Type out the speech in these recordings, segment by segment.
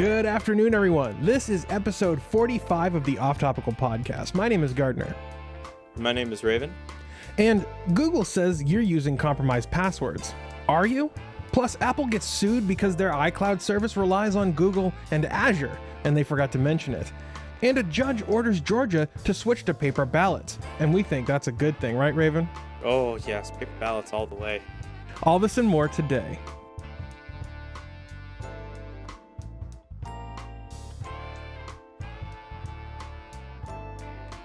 Good afternoon, everyone. This is episode 45 of the Off Topical Podcast. My name is Gardner. My name is Raven. And Google says you're using compromised passwords. Are you? Plus, Apple gets sued because their iCloud service relies on Google and Azure, and they forgot to mention it. And a judge orders Georgia to switch to paper ballots. And we think that's a good thing, right, Raven? Oh, yes. Paper ballots all the way. All this and more today.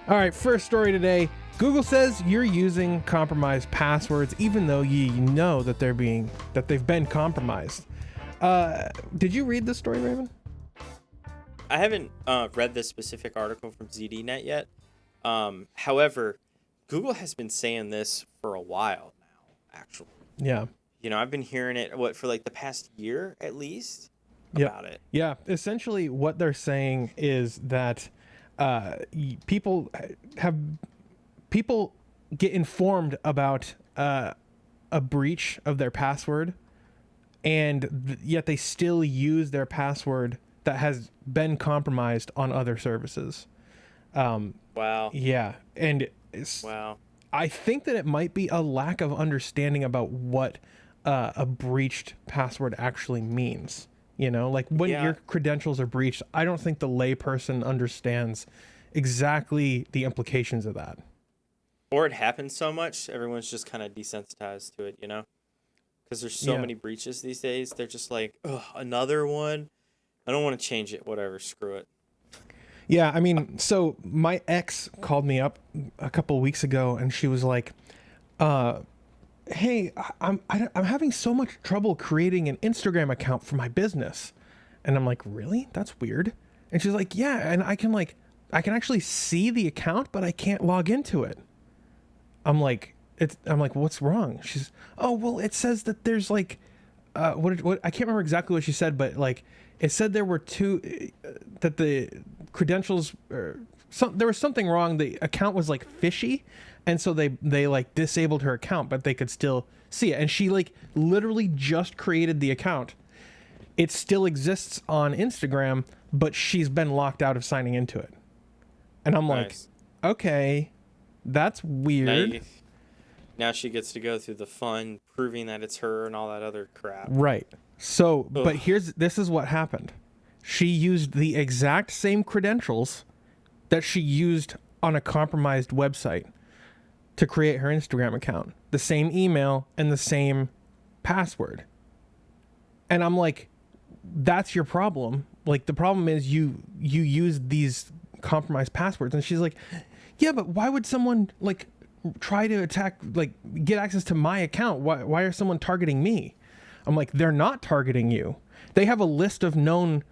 All right, first story today. Google says you're using compromised passwords, even though you know that they've been compromised. Did you read this story, Raven? I haven't read this specific article from ZDNet yet. However, Google has been saying this for a while now, actually. Yeah. You know, I've been hearing it, for like the past year at least about it. Yeah. Essentially, what they're saying is that people get informed about a breach of their password, and yet they still use their password that has been compromised on other services. Wow. Yeah, and wow. I think that it might be a lack of understanding about what a breached password actually means. You know, like when your credentials are breached, I don't think the layperson understands exactly the implications of that. Or it happens so much, everyone's just kind of desensitized to it, you know? Because there's so many breaches these days. They're just like, ugh, another one? I don't want to change it. Whatever, screw it. Yeah, I mean, so my ex called me up a couple of weeks ago, and she was like, hey, I'm having so much trouble creating an Instagram account for my business. And I'm like, really? That's weird. And she's like, yeah, and I can actually see the account, but I can't log into it. I'm like, what's wrong? She's, oh, well, it says that there's like, what I can't remember exactly what she said, but like, it said there were that the credentials, there was something wrong. The account was like fishy. And so they like disabled her account, but they could still see it. And she like literally just created the account. It still exists on Instagram, but she's been locked out of signing into it. And I'm like, okay, that's weird. Now she gets to go through the fun proving that it's her and all that other crap. Right. So, but this is what happened. She used the exact same credentials that she used on a compromised website to create her Instagram account. The same email and the same password. And I'm like, that's your problem. Like, the problem is you use these compromised passwords. And she's like, yeah, but why would someone like try to get access to my account? Why are someone targeting me? I'm like, they're not targeting you. They have a list of known,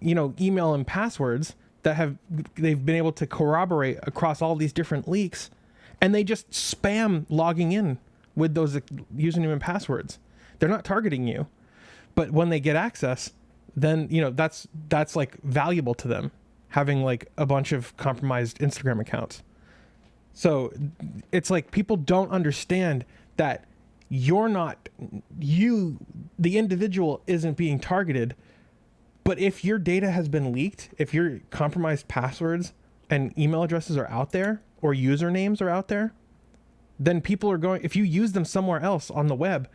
email and passwords that they've been able to corroborate across all these different leaks, and they just spam logging in with those username and passwords. They're not targeting you, but when they get access, then that's like valuable to them, having like a bunch of compromised Instagram accounts. So it's like people don't understand that the individual isn't being targeted. But if your data has been leaked, if your compromised passwords and email addresses are out there or usernames are out there, then people are if you use them somewhere else on the web,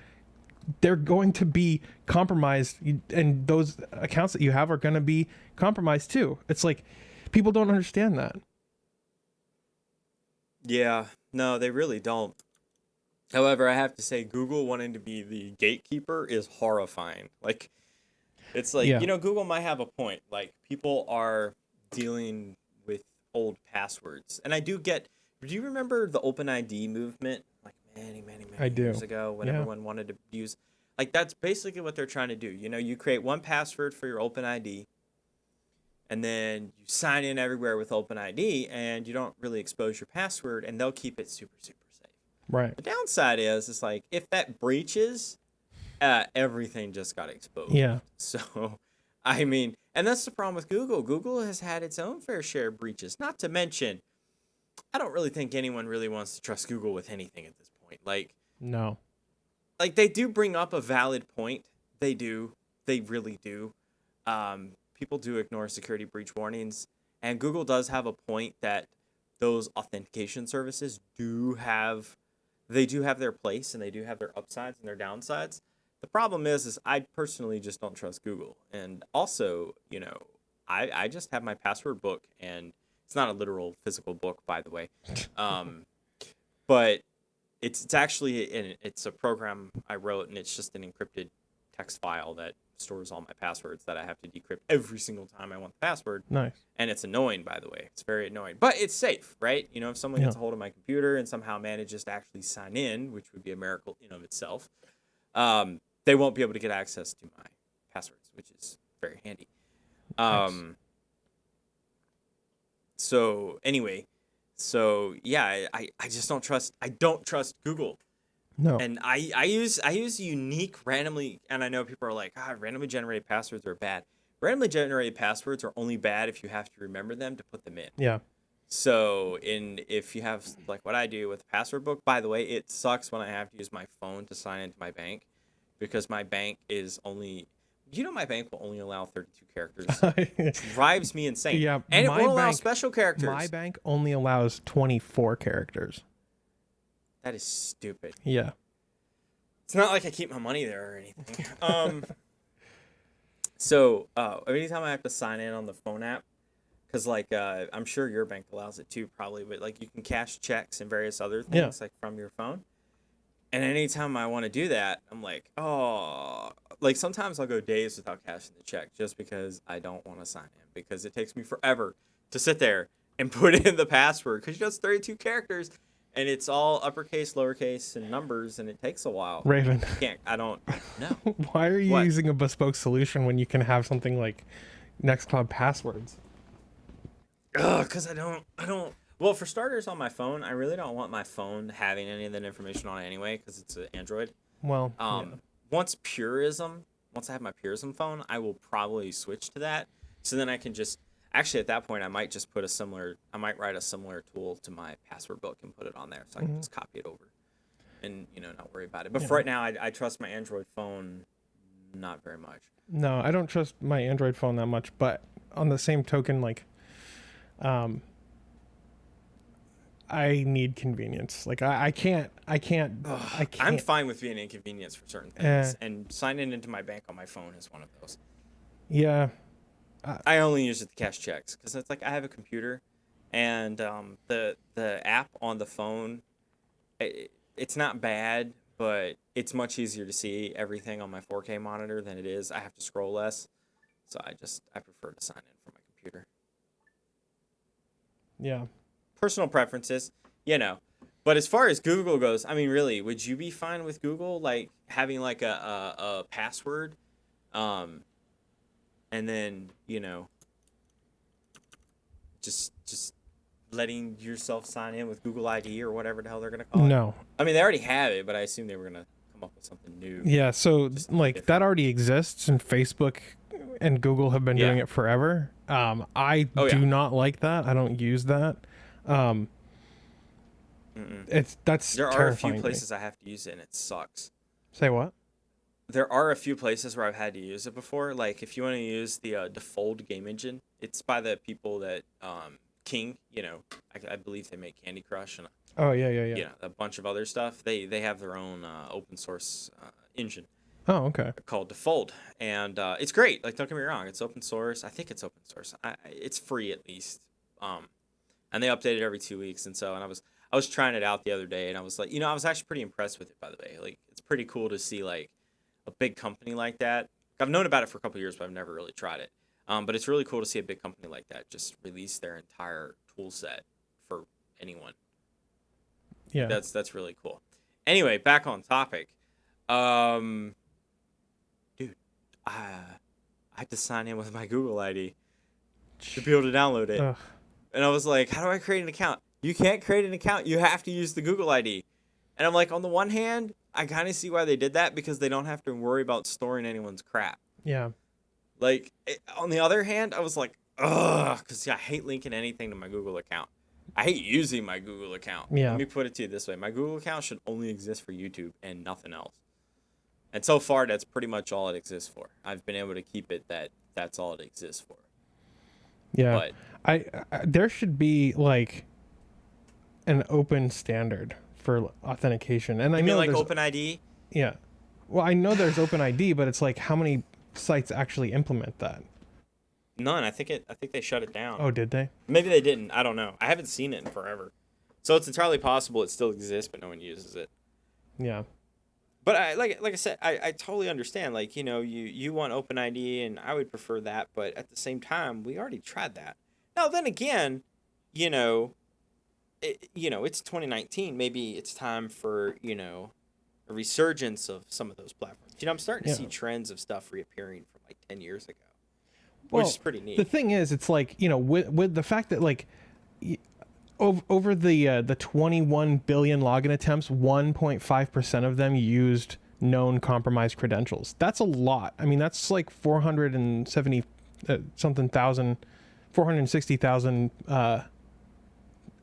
they're going to be compromised, and those accounts that you have are going to be compromised too. It's like people don't understand that. Yeah, no, they really don't. However, I have to say, Google wanting to be the gatekeeper is horrifying. Like, it's like, Google might have a point. Like, people are dealing with old passwords. And do you remember the OpenID movement? Like, many years ago when everyone wanted to use, like, that's basically what they're trying to do. You create one password for your OpenID, and then you sign in everywhere with OpenID, and you don't really expose your password, and they'll keep it super, super safe. Right. The downside is like, if that breaches, everything just got exposed. Yeah. So, I mean, and that's the problem with Google. Google has had its own fair share of breaches. Not to mention, I don't really think anyone really wants to trust Google with anything at this point. Like, no. Like, they do bring up a valid point. They do. They really do. people do ignore security breach warnings, and Google does have a point that those authentication services do have their place, and they do have their upsides and their downsides. The problem is I personally just don't trust Google. And also, I just have my password book, and it's not a literal physical book, by the way. But it's actually it's a program I wrote, and it's just an encrypted text file that stores all my passwords that I have to decrypt every single time I want the password. Nice. And it's annoying, by the way. It's very annoying, but it's safe, right? If someone gets a hold of my computer and somehow manages to actually sign in, which would be a miracle in of itself, they won't be able to get access to my passwords, which is very handy. Nice. So anyway, yeah, I just don't trust. I don't trust Google. No. And I use unique randomly, and I know people are like, randomly generated passwords are bad. Randomly generated passwords are only bad if you have to remember them to put them in. Yeah. So if you have like what I do with a password book, by the way, it sucks when I have to use my phone to sign into my bank, because my bank is only, my bank will only allow 32 characters. It drives me insane. Yeah. And it won't allow special characters. My bank only allows 24 characters. That is stupid. Yeah. It's not like I keep my money there or anything. So anytime I have to sign in on the phone app, because I'm sure your bank allows it too, probably, but like you can cash checks and various other things like from your phone. And anytime I want to do that, I'm like, like sometimes I'll go days without cashing the check just because I don't want to sign in, because it takes me forever to sit there and put in the password, because it's 32 characters. And it's all uppercase, lowercase, and numbers, and it takes a while. Raven. I don't know. Why are you using a bespoke solution when you can have something like Nextcloud passwords? Because I don't. Well, for starters, on my phone, I really don't want my phone having any of that information on it anyway, because it's an Android. Well, once I have my Purism phone, I will probably switch to that. So then I can just. Actually, at that point, I might just write a similar tool to my password book and put it on there, so I can just copy it over, and not worry about it. But for right now, I trust my Android phone not very much. No, I don't trust my Android phone that much. But on the same token, I need convenience. Like I can't. I'm fine with being inconvenienced for certain things, and signing into my bank on my phone is one of those. Yeah. I only use it to cash checks, because it's like I have a computer, and the app on the phone, it's not bad, but it's much easier to see everything on my 4K monitor than it is. I have to scroll less, so I prefer to sign in from my computer. Yeah. Personal preferences, But as far as Google goes, I mean, really, would you be fine with Google having a password? And then, just letting yourself sign in with Google ID or whatever the hell they're going to call it. No. I mean, they already have it, but I assume they were going to come up with something new. Yeah, so that already exists, and Facebook and Google have been doing it forever. I do not like that. I don't use that. That's there are a terrifying few places I have to use it, and it sucks. Say what? There are a few places where I've had to use it before. Like if you want to use the default game engine, it's by the people that King, I believe they make Candy Crush and a bunch of other stuff. They have their own open source engine. Oh, okay. Called Default, and it's great. Like, don't get me wrong, it's open source. I think it's open source. It's free at least. And they update it every 2 weeks, and I was trying it out the other day, and I was like, I was actually pretty impressed with it. By the way, like it's pretty cool to see like a big company like that. I've known about it for a couple of years, but I've never really tried it. But it's really cool to see a big company like that just release their entire tool set for anyone. Yeah, that's really cool. Anyway, back on topic. Dude, I had to sign in with my Google ID to be able to download it. Ugh. And I was like, how do I create an account? You can't create an account. You have to use the Google ID. And I'm like, on the one hand, I kind of see why they did that, because they don't have to worry about storing anyone's crap. Yeah. On the other hand, I was like, ugh, because I hate linking anything to my Google account. I hate using my Google account. Yeah. Let me put it to you this way. My Google account should only exist for YouTube and nothing else. And so far, that's pretty much all it exists for. I've been able to keep it that that's all it exists for. Yeah. But I there should be like an open standard for authentication. And I you know mean like there's OpenID? yeah. Well, I know there's OpenID, but it's like how many sites actually implement that? None. I think they shut it down. Oh, did they? Maybe they didn't. I don't know. I haven't seen it in forever. So it's entirely possible it still exists, but no one uses it. Yeah. But like I said, I totally understand. Like, you want OpenID, and I would prefer that. But at the same time, we already tried that. Now, then again, you know, it's 2019. Maybe it's time for, a resurgence of some of those platforms. I'm starting to see trends of stuff reappearing from like 10 years ago, which is pretty neat. The thing is, it's like, with the fact that like over the 21 billion login attempts, 1.5% of them used known compromised credentials. That's a lot. I mean, that's like 470 something thousand, 460,000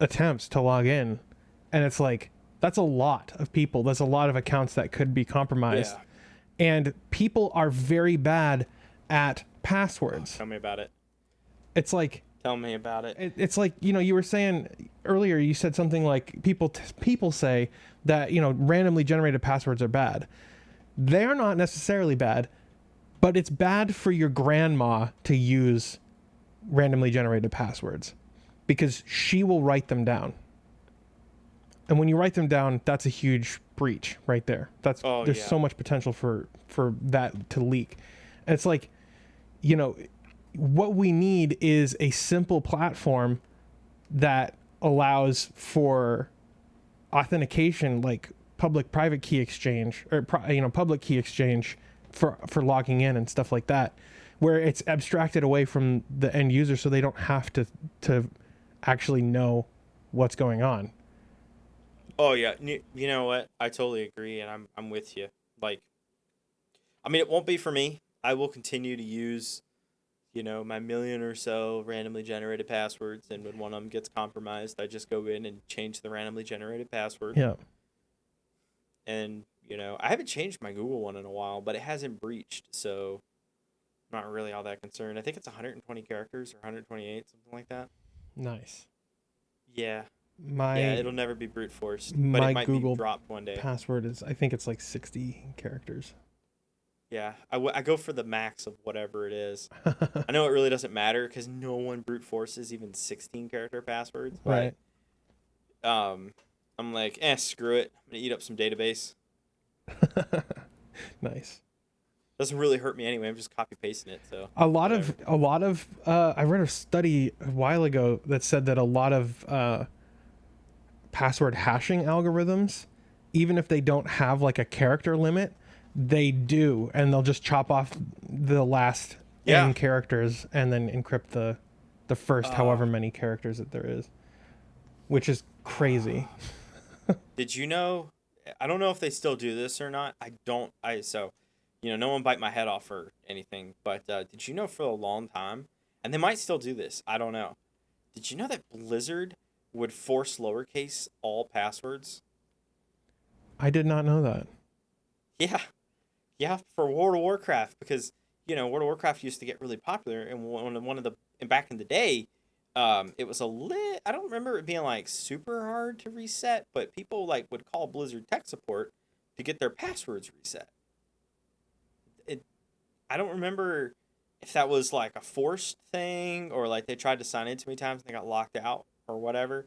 attempts to log in, and it's like that's a lot of people. That's a lot of accounts that could be compromised. Yeah. And people are very bad at passwords. Tell me about it. It's like, tell me about it. It's like, you were saying earlier, you said something like people say that, randomly generated passwords are bad. They're not necessarily bad, but it's bad for your grandma to use randomly generated passwords because she will write them down. And when you write them down, that's a huge breach right there. There's so much potential for that to leak. And it's like, what we need is a simple platform that allows for authentication, like public-private key exchange, or public key exchange for logging in and stuff like that, where it's abstracted away from the end user, so they don't have to actually know what's going on. Oh yeah, you know what? I totally agree, and I'm with you. Like, I mean, it won't be for me. I will continue to use, my million or so randomly generated passwords, and when one of them gets compromised, I just go in and change the randomly generated password. Yeah. And I haven't changed my Google one in a while, but it hasn't breached, so I'm not really all that concerned. I think it's 120 characters or 128, something like that. Nice. Yeah. It'll never be brute forced, but it might Google be dropped one day. Password is, I think it's like 60 characters. Yeah, I go for the max of whatever it is. I know it really doesn't matter because no one brute forces even 16 character passwords. But, right. I'm like, screw it. I'm gonna eat up some database. Nice. Doesn't really hurt me anyway. I'm just copy pasting it. So a lot of I read a study a while ago that said that a lot of password hashing algorithms, even if they don't have like a character limit, they do, and they'll just chop off the last n characters and then encrypt the first however many characters that there is, which is crazy. Did you know? I don't know if they still do this or not. No one bite my head off or anything, but did you know for a long time, and they might still do this, I don't know. Did you know that Blizzard would force lowercase all passwords? I did not know that. Yeah, for World of Warcraft, because World of Warcraft used to get really popular, and back in the day, it was I don't remember it being like super hard to reset, but people like would call Blizzard tech support to get their passwords reset. I don't remember if that was like a forced thing or like they tried to sign in too many times and they got locked out or whatever.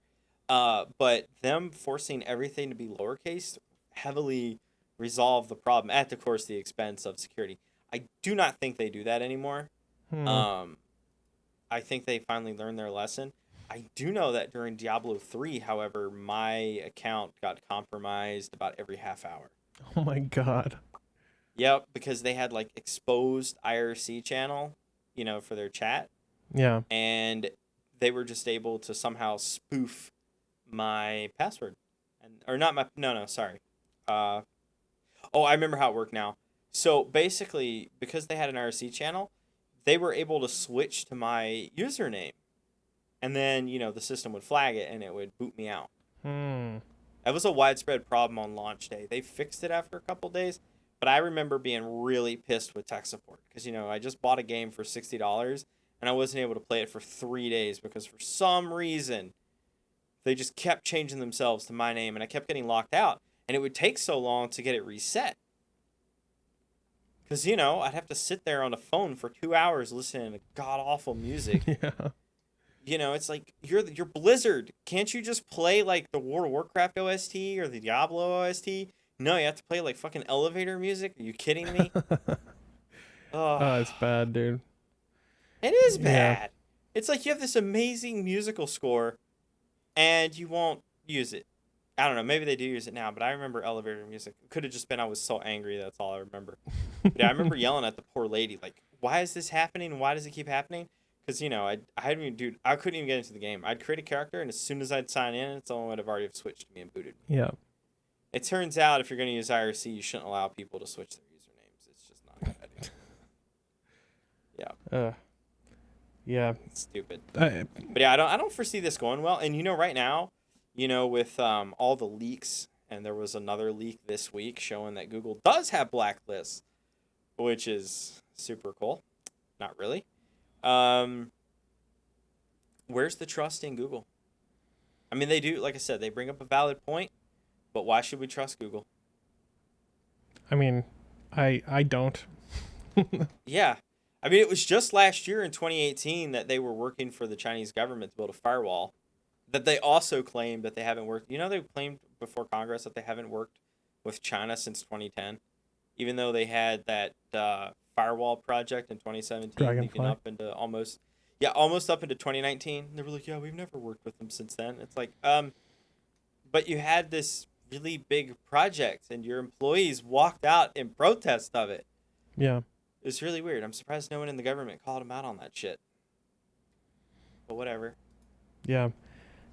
But them forcing everything to be lowercase heavily resolved the problem at, of course, the expense of security. I do not think they do that anymore. I think they finally learned their lesson. I do know that during Diablo 3, however, my account got compromised about every half hour. Oh my God. Yep, because they had like exposed IRC channel, for their chat. Yeah. And they were just able to somehow spoof my password. Sorry. I remember how it worked now. So basically, because they had an IRC channel, they were able to switch to my username. And then, the system would flag it and it would boot me out. That was a widespread problem on launch day. They fixed it after a couple days, But I remember being really pissed with tech support because, I just bought a game for $60 and I wasn't able to play it for 3 days because for some reason they just kept changing themselves to my name and I kept getting locked out. And it would take so long to get it reset. Because, I'd have to sit there on the phone for 2 hours listening to god-awful music. Yeah. It's like, you're Blizzard. Can't you just play, like, the World of Warcraft OST or the Diablo OST? No, you have to play, like, fucking elevator music? Are you kidding me? Oh, it's bad, dude. It is bad. Yeah. It's like you have this amazing musical score, and you won't use it. I don't know. Maybe they do use it now, but I remember elevator music. It could have just been I was so angry. That's all I remember. But yeah, I remember yelling at the poor lady, like, why is this happening? Why does it keep happening? Because, I couldn't even get into the game. I'd create a character, and as soon as I'd sign in, someone would have already switched me and booted me. Yeah. It turns out if you're going to use IRC, you shouldn't allow people to switch their usernames. It's just not a good idea. Yeah. Yeah. It's stupid. But yeah, I don't foresee this going well. And, right now, with all the leaks, and there was another leak this week showing that Google does have blacklists, which is super cool. Not really. Where's the trust in Google? I mean, they do, like I said, they bring up a valid point, but why should we trust Google? I mean, I don't. Yeah. I mean, it was just last year in 2018 that they were working for the Chinese government to build a firewall that they also claimed that they haven't worked. They claimed before Congress that they haven't worked with China since 2010, even though they had that firewall project in 2017 leading up into almost up into 2019. They were like, yeah, we've never worked with them since then. It's like, but you had this really big project and your employees walked out in protest of it. Yeah. It's really weird. I'm surprised no one in the government called them out on that shit. But whatever. Yeah.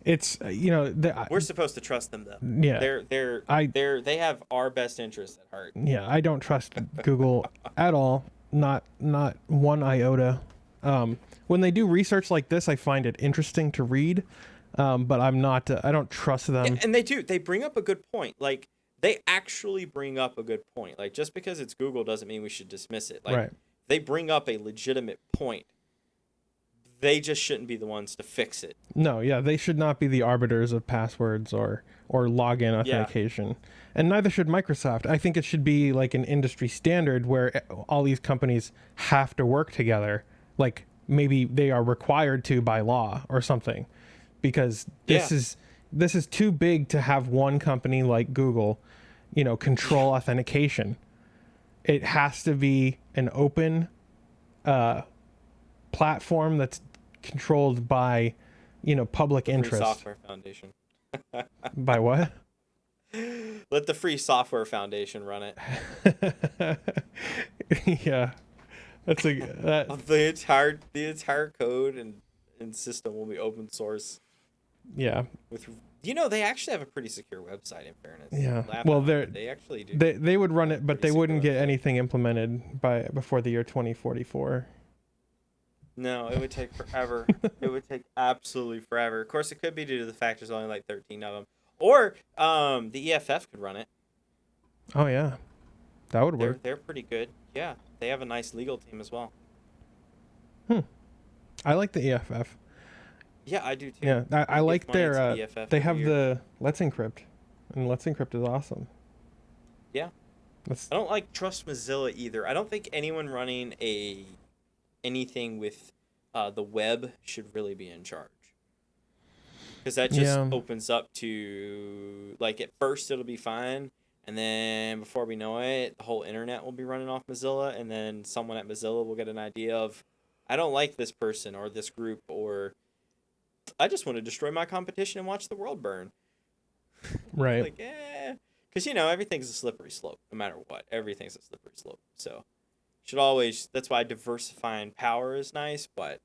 It's we're supposed to trust them though. Yeah. They have our best interests at heart. Yeah, I don't trust Google at all. Not one iota. When they do research like this, I find it interesting to read. But I'm not. I don't trust them. Yeah, and they do. They bring up a good point. Like they actually bring up a good point. Like just because it's Google doesn't mean we should dismiss it. Like right. They bring up a legitimate point. They just shouldn't be the ones to fix it. No, yeah, they should not be the arbiters of passwords or login authentication. Yeah. And neither should Microsoft. I think it should be like an industry standard where all these companies have to work together. Like maybe they are required to by law or something. Because this is too big to have one company like Google, control authentication. It has to be an open platform that's controlled by, public interest. Free Software Foundation. By what? Let the Free Software Foundation run it. Yeah, that's the entire code and system will be open source. Yeah. They actually have a pretty secure website. In fairness. Yeah. Well, they actually do. They would run it, but they wouldn't get anything implemented before the year 2044. No, it would take forever. It would take absolutely forever. Of course, it could be due to the fact there's only like 13 of them. Or the EFF could run it. Oh, yeah. That would work. They're pretty good. Yeah. They have a nice legal team as well. I like the EFF. Yeah, I do too. Yeah, I like their... they have the Let's Encrypt. And Let's Encrypt is awesome. Yeah. I don't like trust Mozilla either. I don't think anyone running anything with the web should really be in charge, because that just opens up to, like, at first it'll be fine, and then before we know it, the whole internet will be running off Mozilla, and then someone at Mozilla will get an idea of, I don't like this person or this group, or I just want to destroy my competition and watch the world burn. Right. Like, because everything's a slippery slope. No matter what, everything's a slippery slope. So should always, that's why diversifying power is nice, but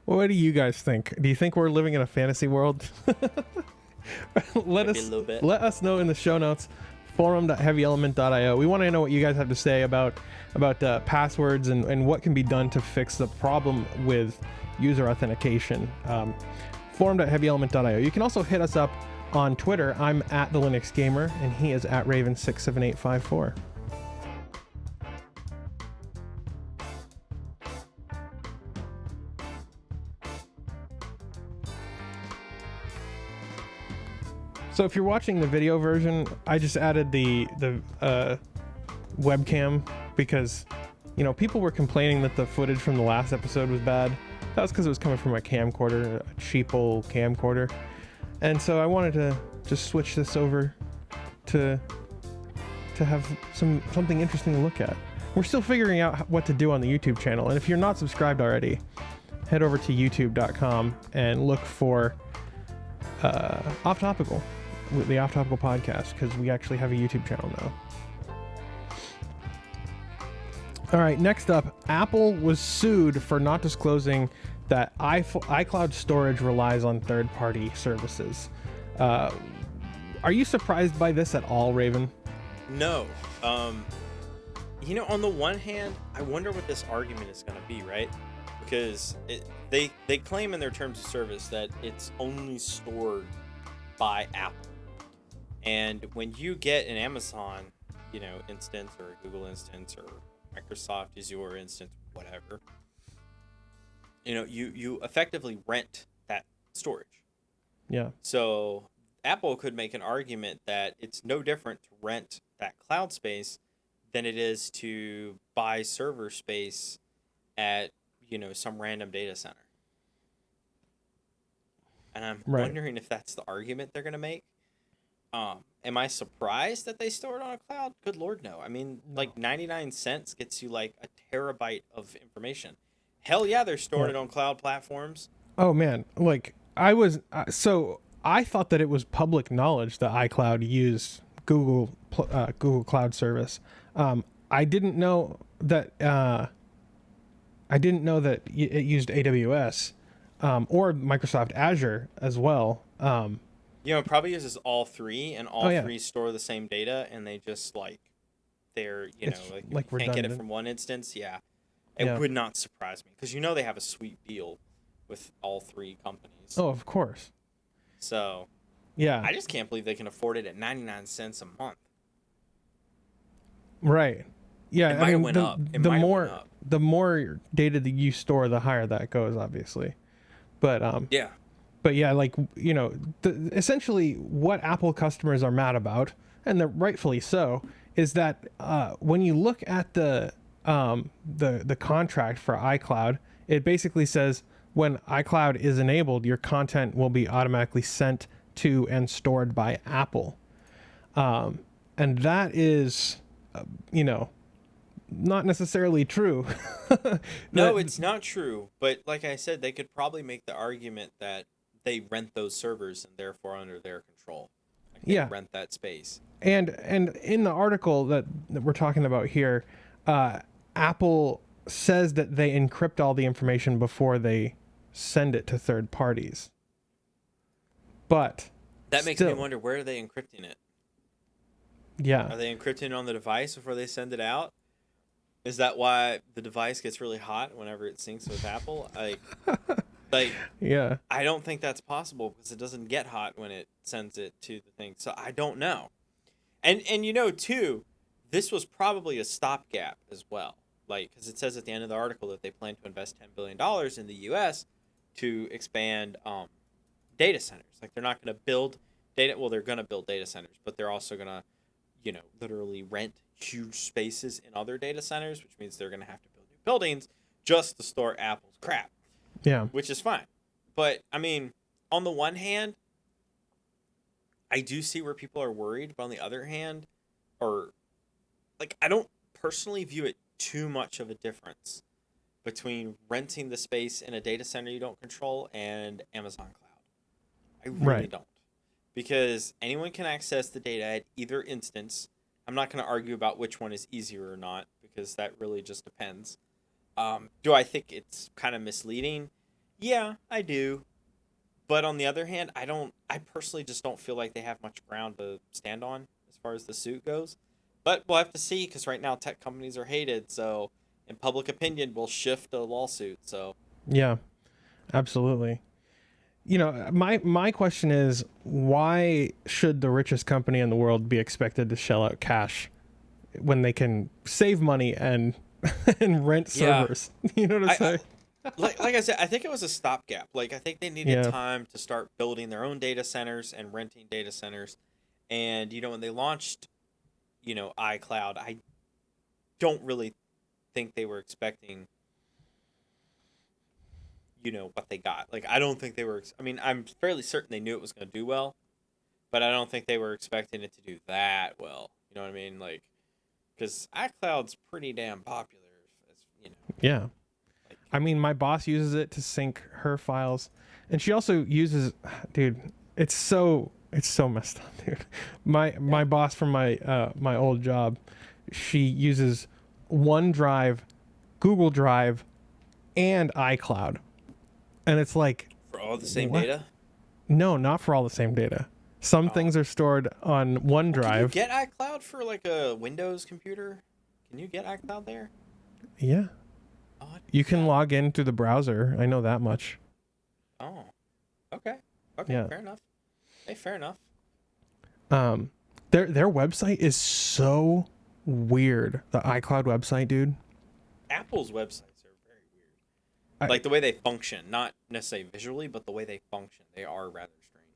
what do you guys think? Do you think we're living in a fantasy world? Let us know in the show notes, forum.heavyelement.io. We want to know what you guys have to say about passwords and what can be done to fix the problem with user authentication. forum.heavyelement.io. You can also hit us up on Twitter. I'm at the Linux Gamer, and he is at Raven67854. So if you're watching the video version, I just added the webcam because, you know, people were complaining that the footage from the last episode was bad. That was because it was coming from a camcorder, a cheap old camcorder. And so I wanted to just switch this over to have something interesting to look at. We're still figuring out what to do on the YouTube channel. And if you're not subscribed already, head over to youtube.com and look for Off Topical, the Off Topical podcast, because we actually have a YouTube channel now. All right, next up, Apple was sued for not disclosing that iCloud storage relies on third-party services. Are you surprised by this at all, Raven? No. You know, on the one hand, I wonder what this argument is going to be, right? Because they claim in their terms of service that it's only stored by Apple. And when you get an Amazon, you know, instance or a Google instance or Microsoft Azure instance, whatever, you know, you effectively rent that storage. Yeah. So Apple could make an argument that it's no different to rent that cloud space than it is to buy server space at, you know, some random data center. And I'm wondering if that's the argument they're going to make. Am I surprised that they store it on a cloud? Good Lord, no. I mean, like 99 cents gets you like a terabyte of information. Hell yeah, they're storing it on cloud platforms. Oh man, like I was I thought that it was public knowledge that iCloud used Google Cloud Service. I didn't know that it used AWS or Microsoft Azure as well. You know, it probably uses all three, and all three store the same data, and they just they're you can't get it from one instance. Yeah, it would not surprise me because you know they have a sweet deal with all three companies. Oh, of course. So, yeah, I just can't believe they can afford it at 99 cents a month. Right. Yeah, I mean, the more data that you store, the higher that goes, obviously. But yeah. But yeah, like, you know, essentially what Apple customers are mad about, and they're rightfully so, is that when you look at the contract for iCloud, it basically says when iCloud is enabled, your content will be automatically sent to and stored by Apple. And that is, you know, not necessarily true. No, it's not true. But like I said, they could probably make the argument that they rent those servers and therefore under their control. Like they rent that space. And in the article that we're talking about here, Apple says that they encrypt all the information before they send it to third parties. But that makes me wonder, where are they encrypting it? Yeah. Are they encrypting it on the device before they send it out? Is that why the device gets really hot whenever it syncs with Apple? Yeah. I don't think that's possible because it doesn't get hot when it sends it to the thing. So I don't know. And you know, too, this was probably a stopgap as well. Like, because it says at the end of the article that they plan to invest $10 billion in the U.S. to expand data centers. Like, they're not going to build they're going to build data centers, but they're also going to, you know, literally rent huge spaces in other data centers, which means they're going to have to build new buildings just to store Apple's crap. Yeah. Which is fine. But, I mean, on the one hand, I do see where people are worried, but on the other hand, I don't personally view it too much of a difference between renting the space in a data center you don't control and Amazon Cloud. I really don't. Because anyone can access the data at either instance. I'm not going to argue about which one is easier or not, because that really just depends. Do I think it's kind of misleading? Yeah, I do. But on the other hand, I personally just don't feel like they have much ground to stand on as far as the suit goes. But we'll have to see, because right now tech companies are hated, so in public opinion will shift a lawsuit. So yeah, absolutely. my question is, why should the richest company in the world be expected to shell out cash when they can save money and and rent servers? You know what I'm saying? Like I said, I think it was a stopgap. Like I think they needed Yeah. time to start building their own data centers and renting data centers. And when they launched, iCloud, I don't really think they were expecting, what they got. Like I don't think they were. I mean, I'm fairly certain they knew it was going to do well, but I don't think they were expecting it to do that well. You know what I mean? Like, because iCloud's pretty damn popular. Yeah. I mean, my boss uses it to sync her files, and she also uses, dude, it's so messed up, dude. My boss from my old job, she uses OneDrive, Google Drive, and iCloud, and it's like, For all the same what? data? No, not for all the same data. Some things are stored on OneDrive. Can you get iCloud for like a Windows computer? Can you get iCloud there? Yeah. Oh, You can log in through the browser. I know that much. Oh, okay. Okay, Yeah. fair enough. Hey, fair enough. Their website is so weird. The iCloud website, dude. Apple's websites are very weird. Like the way they function, not necessarily visually, but the way they function, they are rather strange.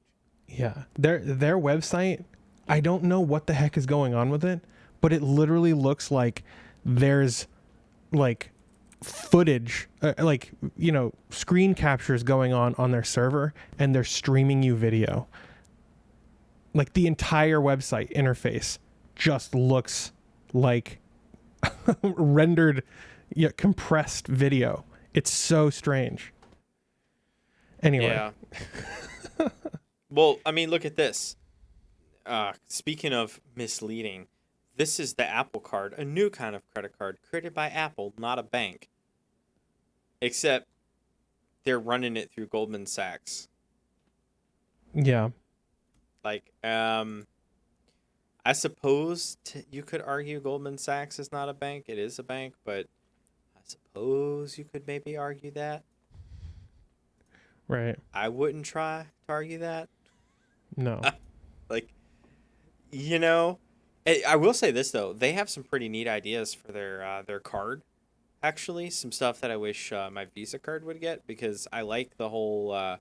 Yeah. Their website, I don't know what the heck is going on with it, but it literally looks like there's like footage, screen captures going on their server, and they're streaming you video. Like the entire website interface just looks like rendered, compressed video. It's so strange. Anyway. Yeah. Well, I mean, look at this. Speaking of misleading, this is the Apple Card, a new kind of credit card created by Apple, not a bank. Except they're running it through Goldman Sachs. Yeah. Like, I suppose you could argue Goldman Sachs is not a bank. It is a bank, but I suppose you could maybe argue that. Right. I wouldn't try to argue that. No. Like, I will say this though, they have some pretty neat ideas for their card. Actually, some stuff that I wish my Visa card would get, because I like the whole.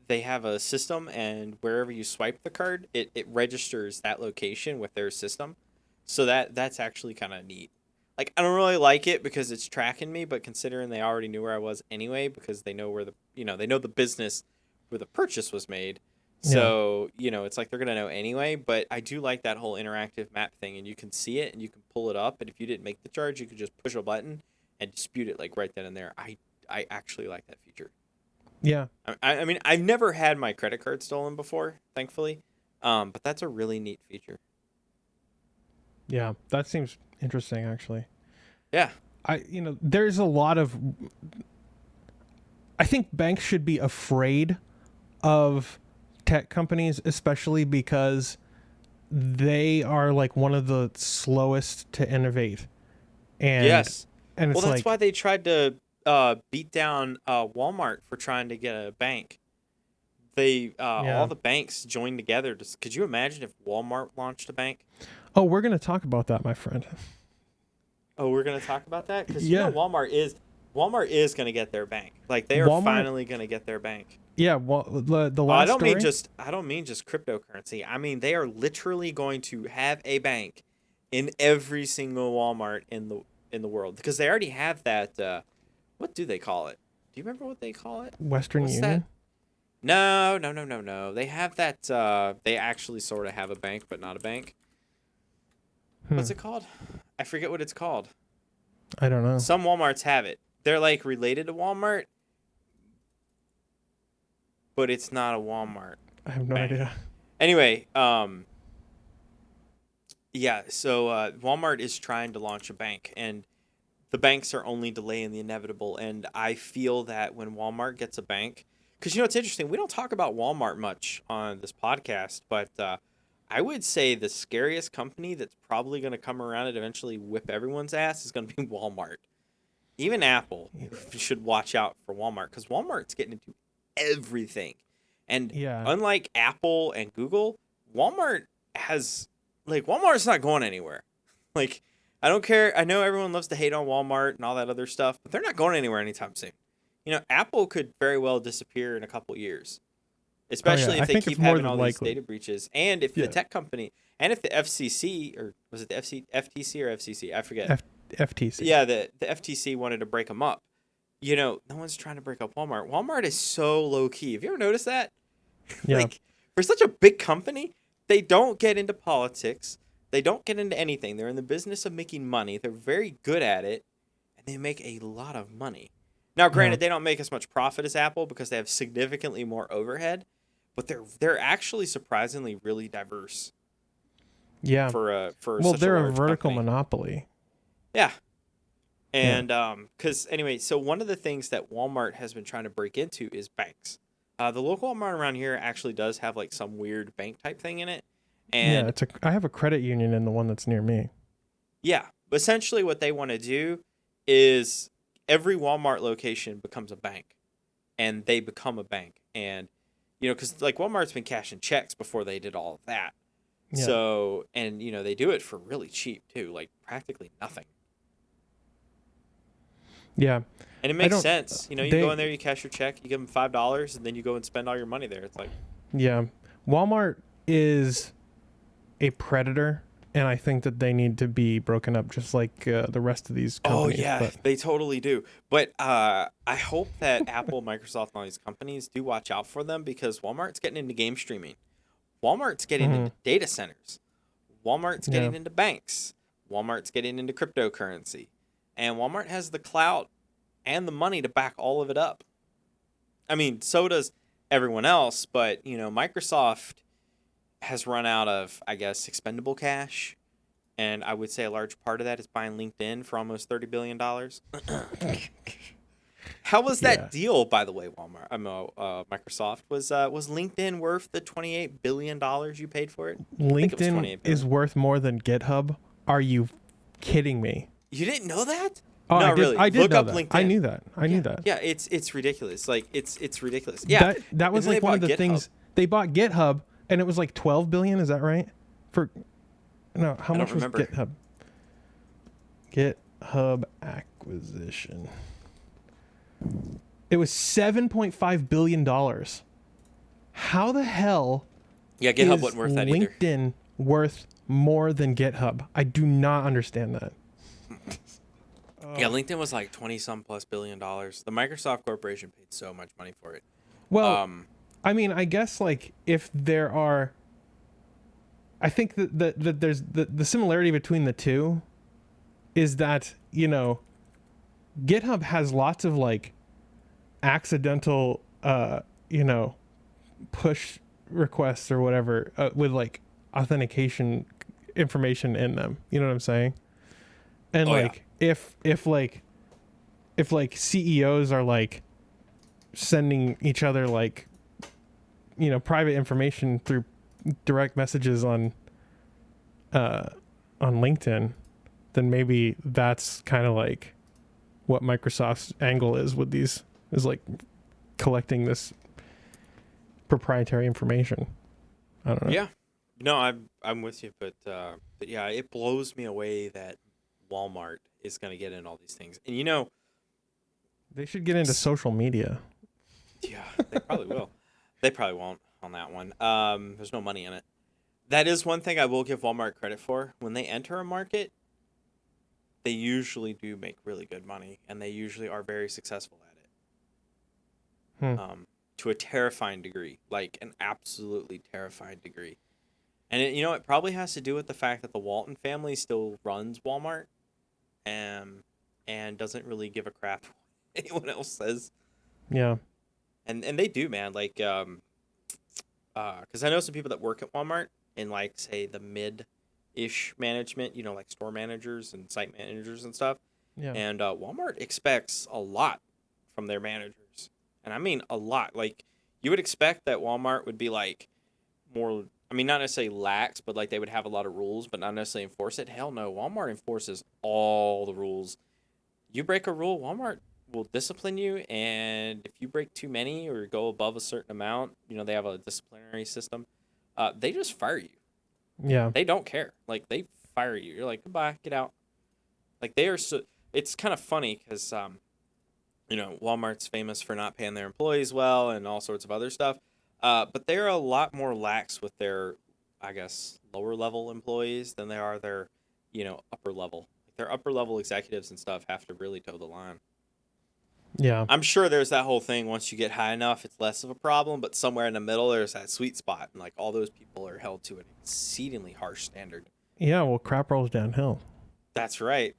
They have a system, and wherever you swipe the card, it registers that location with their system, so that's actually kind of neat. Like I don't really like it because it's tracking me, but considering they already knew where I was anyway, because they know where they know the business where the purchase was made. So, it's like they're going to know anyway, but I do like that whole interactive map thing, and you can see it and you can pull it up, and if you didn't make the charge, you could just push a button and dispute it like right then and there. I actually like that feature. Yeah. I mean, I've never had my credit card stolen before, thankfully, but that's a really neat feature. Yeah, that seems interesting, actually. Yeah. There's a lot of... I think banks should be afraid of tech companies, especially because they are like one of the slowest to innovate. And yes. And it's that's why they tried to beat down Wal-mart for trying to get a bank. They all the banks joined together. Could you imagine if Wal-mart launched a bank? Oh, we're going to talk about that, my friend. Oh, we're going to talk about that? Because Walmart is going to get their bank. Like they are finally going to get their bank. Yeah, well, the last I don't mean just cryptocurrency. I mean they are literally going to have a bank in every single Walmart in the world, because they already have that. What do they call it? Do you remember what they call it? Western Union? That? No. They have that. They actually sort of have a bank, but not a bank. What's it called? I forget what it's called. I don't know. Some Walmarts have it. They're like related to Walmart, but it's not a Walmart. I have no idea. Anyway, yeah, so Walmart is trying to launch a bank, and the banks are only delaying the inevitable. And I feel that when Walmart gets a bank, because it's interesting, we don't talk about Walmart much on this podcast, but I would say the scariest company that's probably going to come around and eventually whip everyone's ass is going to be Walmart. Even Apple should watch out for Walmart, because Walmart's getting into everything. And Yeah. unlike Apple and Google, Walmart Walmart's not going anywhere. Like, I don't care. I know everyone loves to hate on Walmart and all that other stuff, but they're not going anywhere anytime soon. Apple could very well disappear in a couple years, especially if they keep having all these data breaches. And if the tech company, and if the FCC, or was it the FTC or FCC? I forget. FTC. Yeah, the FTC wanted to break them up. No one's trying to break up Walmart. Walmart is so low key. Have you ever noticed that? Yeah. Like, for such a big company, they don't get into politics. They don't get into anything. They're in the business of making money. They're very good at it, and they make a lot of money. Now, granted, they don't make as much profit as Apple because they have significantly more overhead, but they're actually surprisingly really diverse. Yeah. They're a vertical monopoly. Yeah. And so one of the things that Walmart has been trying to break into is banks. The local Walmart around here actually does have like some weird bank type thing in it. And I have a credit union in the one that's near me. Yeah. Essentially what they want to do is every Walmart location becomes a bank, and they become a bank. And, because like Walmart's been cashing checks before they did all of that. Yeah. So, and, they do it for really cheap too, like practically nothing. Yeah. And it makes sense. You go in there, you cash your check, you give them $5, and then you go and spend all your money there. It's like, yeah, Walmart is a predator, and I think that they need to be broken up just like the rest of these companies. Oh, yeah, they totally do. But I hope that Apple, Microsoft, and all these companies do watch out for them, because Walmart's getting into game streaming. Walmart's getting into data centers. Walmart's getting into banks. Walmart's getting into cryptocurrency. And Walmart has the clout and the money to back all of it up. I mean, so does everyone else, but, Microsoft has run out of, I guess, expendable cash. And I would say a large part of that is buying LinkedIn for almost $30 billion. How was that deal, by the way, Microsoft? Was LinkedIn worth the $28 billion you paid for it? LinkedIn is worth more than GitHub? Are you kidding me? You didn't know that? Oh, no, really. I did Look know up that. LinkedIn. I knew that. I knew that. Yeah, it's ridiculous. Like, it's ridiculous. Yeah. That was like one of the things. They bought GitHub, and it was like $12 billion. Is that right? How much was GitHub? GitHub acquisition. It was $7.5 billion. How the hell GitHub wasn't worth that either. LinkedIn worth more than GitHub? I do not understand that. Yeah, LinkedIn was like 20-some plus $billion. The Microsoft Corporation paid so much money for it. Well, I mean, I guess like if there are, I think that there's the similarity between the two is that, GitHub has lots of like accidental, push requests or whatever with like authentication information in them. You know what I'm saying? And if CEOs are like sending each other like, private information through direct messages on LinkedIn, then maybe that's kind of like what Microsoft's angle is with these, is like collecting this proprietary information. I don't know. Yeah. No, I'm with you, but yeah, it blows me away that Walmart is going to get in all these things. And they should get into social media. Yeah, they probably will. They probably won't on that one. There's no money in it. That is one thing I will give Walmart credit for. When they enter a market, they usually do make really good money, and they usually are very successful at it. To a terrifying degree, like an absolutely terrifying degree. And it probably has to do with the fact that the Walton family still runs Walmart, and doesn't really give a crap what anyone else says. Yeah. And they do, man. Like, because I know some people that work at Walmart in, like, say, the mid-ish management, like store managers and site managers and stuff. Yeah. And Walmart expects a lot from their managers. And I mean a lot. Like, you would expect that Walmart would be, like, more, I mean, not necessarily lax, but, like, they would have a lot of rules, but not necessarily enforce it. Hell no. Walmart enforces all the rules. You break a rule, will discipline you, and if you break too many or go above a certain amount, they have a disciplinary system. They just fire you. Yeah. They don't care. Like, they fire you. You're like, goodbye, get out. Like, they are so. It's kind of funny because Walmart's famous for not paying their employees well and all sorts of other stuff. But they're a lot more lax with their, I guess, lower level employees than they are their, upper level. Their upper level executives and stuff have to really toe the line. Yeah. I'm sure there's that whole thing. Once you get high enough, it's less of a problem. But somewhere in the middle, there's that sweet spot, and like all those people are held to an exceedingly harsh standard. Yeah. Well, crap rolls downhill. That's right.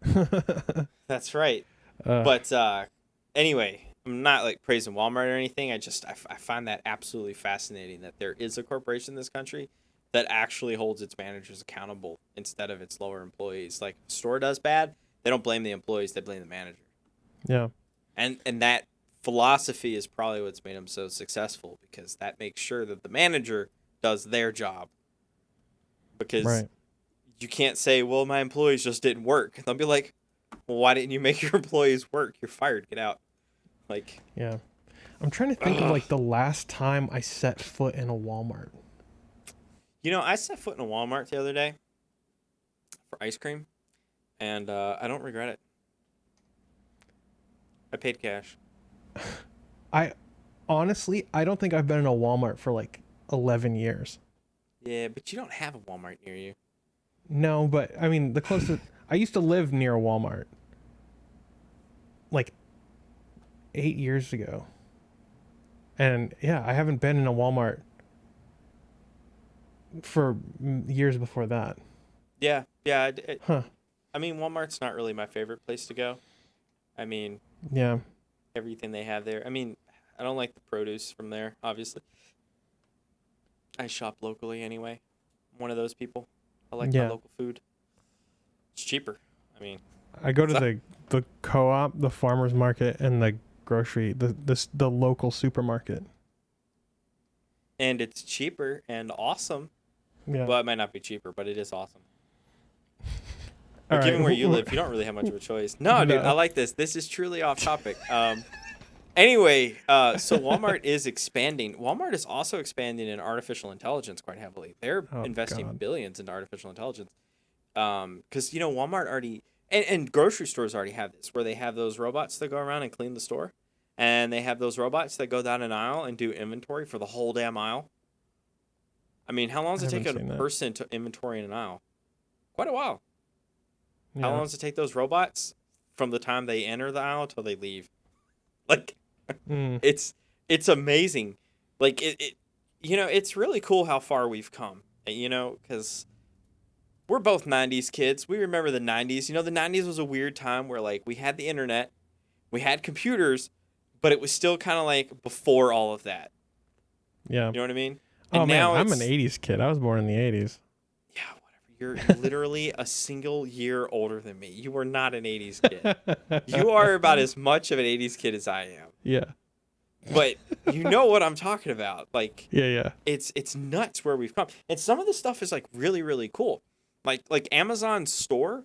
That's right. But anyway, I'm not like praising Walmart or anything. I find that absolutely fascinating that there is a corporation in this country that actually holds its managers accountable instead of its lower employees. Like, if a store does bad, they don't blame the employees, they blame the manager. Yeah. And that philosophy is probably what's made them so successful, because that makes sure that the manager does their job. Because you can't say, well, my employees just didn't work. They'll be like, well, why didn't you make your employees work? You're fired. Get out. Like, yeah. I'm trying to think of like the last time I set foot in a Walmart. I set foot in a Walmart the other day for ice cream, and I don't regret it. I paid cash. I don't think I've been in a Walmart for like 11 years. Yeah, but you don't have a Walmart near you. No, but I mean, the closest I used to live near a Walmart like 8 years ago. And yeah, I haven't been in a Walmart for years before that. Yeah. I mean, Walmart's not really my favorite place to go. I mean, yeah, everything they have there. I mean, I don't like the produce from there, obviously. I shop locally anyway. I'm one of those people. I like my local food. It's cheaper. I mean, I go to the co-op, the farmers market, and the grocery, the local supermarket. And it's cheaper and awesome. Yeah. Well, it might not be cheaper, but it is awesome. But given where you live, you don't really have much of a choice. No, dude, I like this. This is truly off topic. Anyway, so Walmart is expanding. Walmart is also expanding in artificial intelligence quite heavily. They're investing billions into artificial intelligence. Because, Walmart already, and grocery stores already have this, where they have those robots that go around and clean the store. And they have those robots that go down an aisle and do inventory for the whole damn aisle. I mean, how long does it take a person to inventory in an aisle? Quite a while. Yeah. How long does it take those robots from the time they enter the aisle till they leave? Like, it's amazing. Like, it's really cool how far we've come, because we're both 90s kids. We remember the 90s. The 90s was a weird time where, like, we had the internet, we had computers, but it was still kind of like before all of that. Yeah. You know what I mean? And now I'm an 80s kid. I was born in the 80s. Yeah, whatever. You're literally a single year older than me. You are not an 80s kid. You are about as much of an 80s kid as I am. Yeah. But you know what I'm talking about. Like, yeah. It's nuts where we've come. And some of the stuff is like really, really cool. Like Amazon's store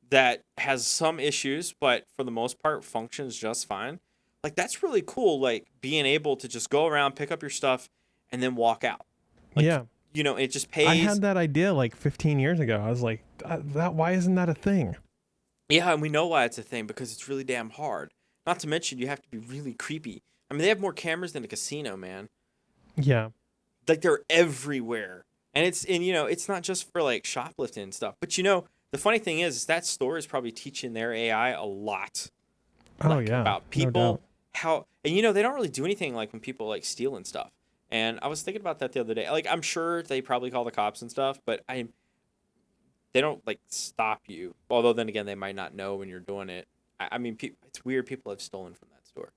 that has some issues, but for the most part functions just fine. Like, that's really cool, like, being able to just go around, pick up your stuff, and then walk out. Like, yeah. It just pays. I had that idea like 15 years ago. I was like, why isn't that a thing? Yeah, and we know why it's a thing, because it's really damn hard. Not to mention, you have to be really creepy. I mean, they have more cameras than a casino, man. Yeah. Like, they're everywhere. And it's not just for, like, shoplifting and stuff. But, the funny thing is that store is probably teaching their AI a lot. About people. No, and they don't really do anything like when people like steal and stuff. And I was thinking about that the other day. Like, I'm sure they probably call the cops and stuff, but they don't like stop you. Although then again, they might not know when you're doing it. I mean, it's weird. People have stolen from that store,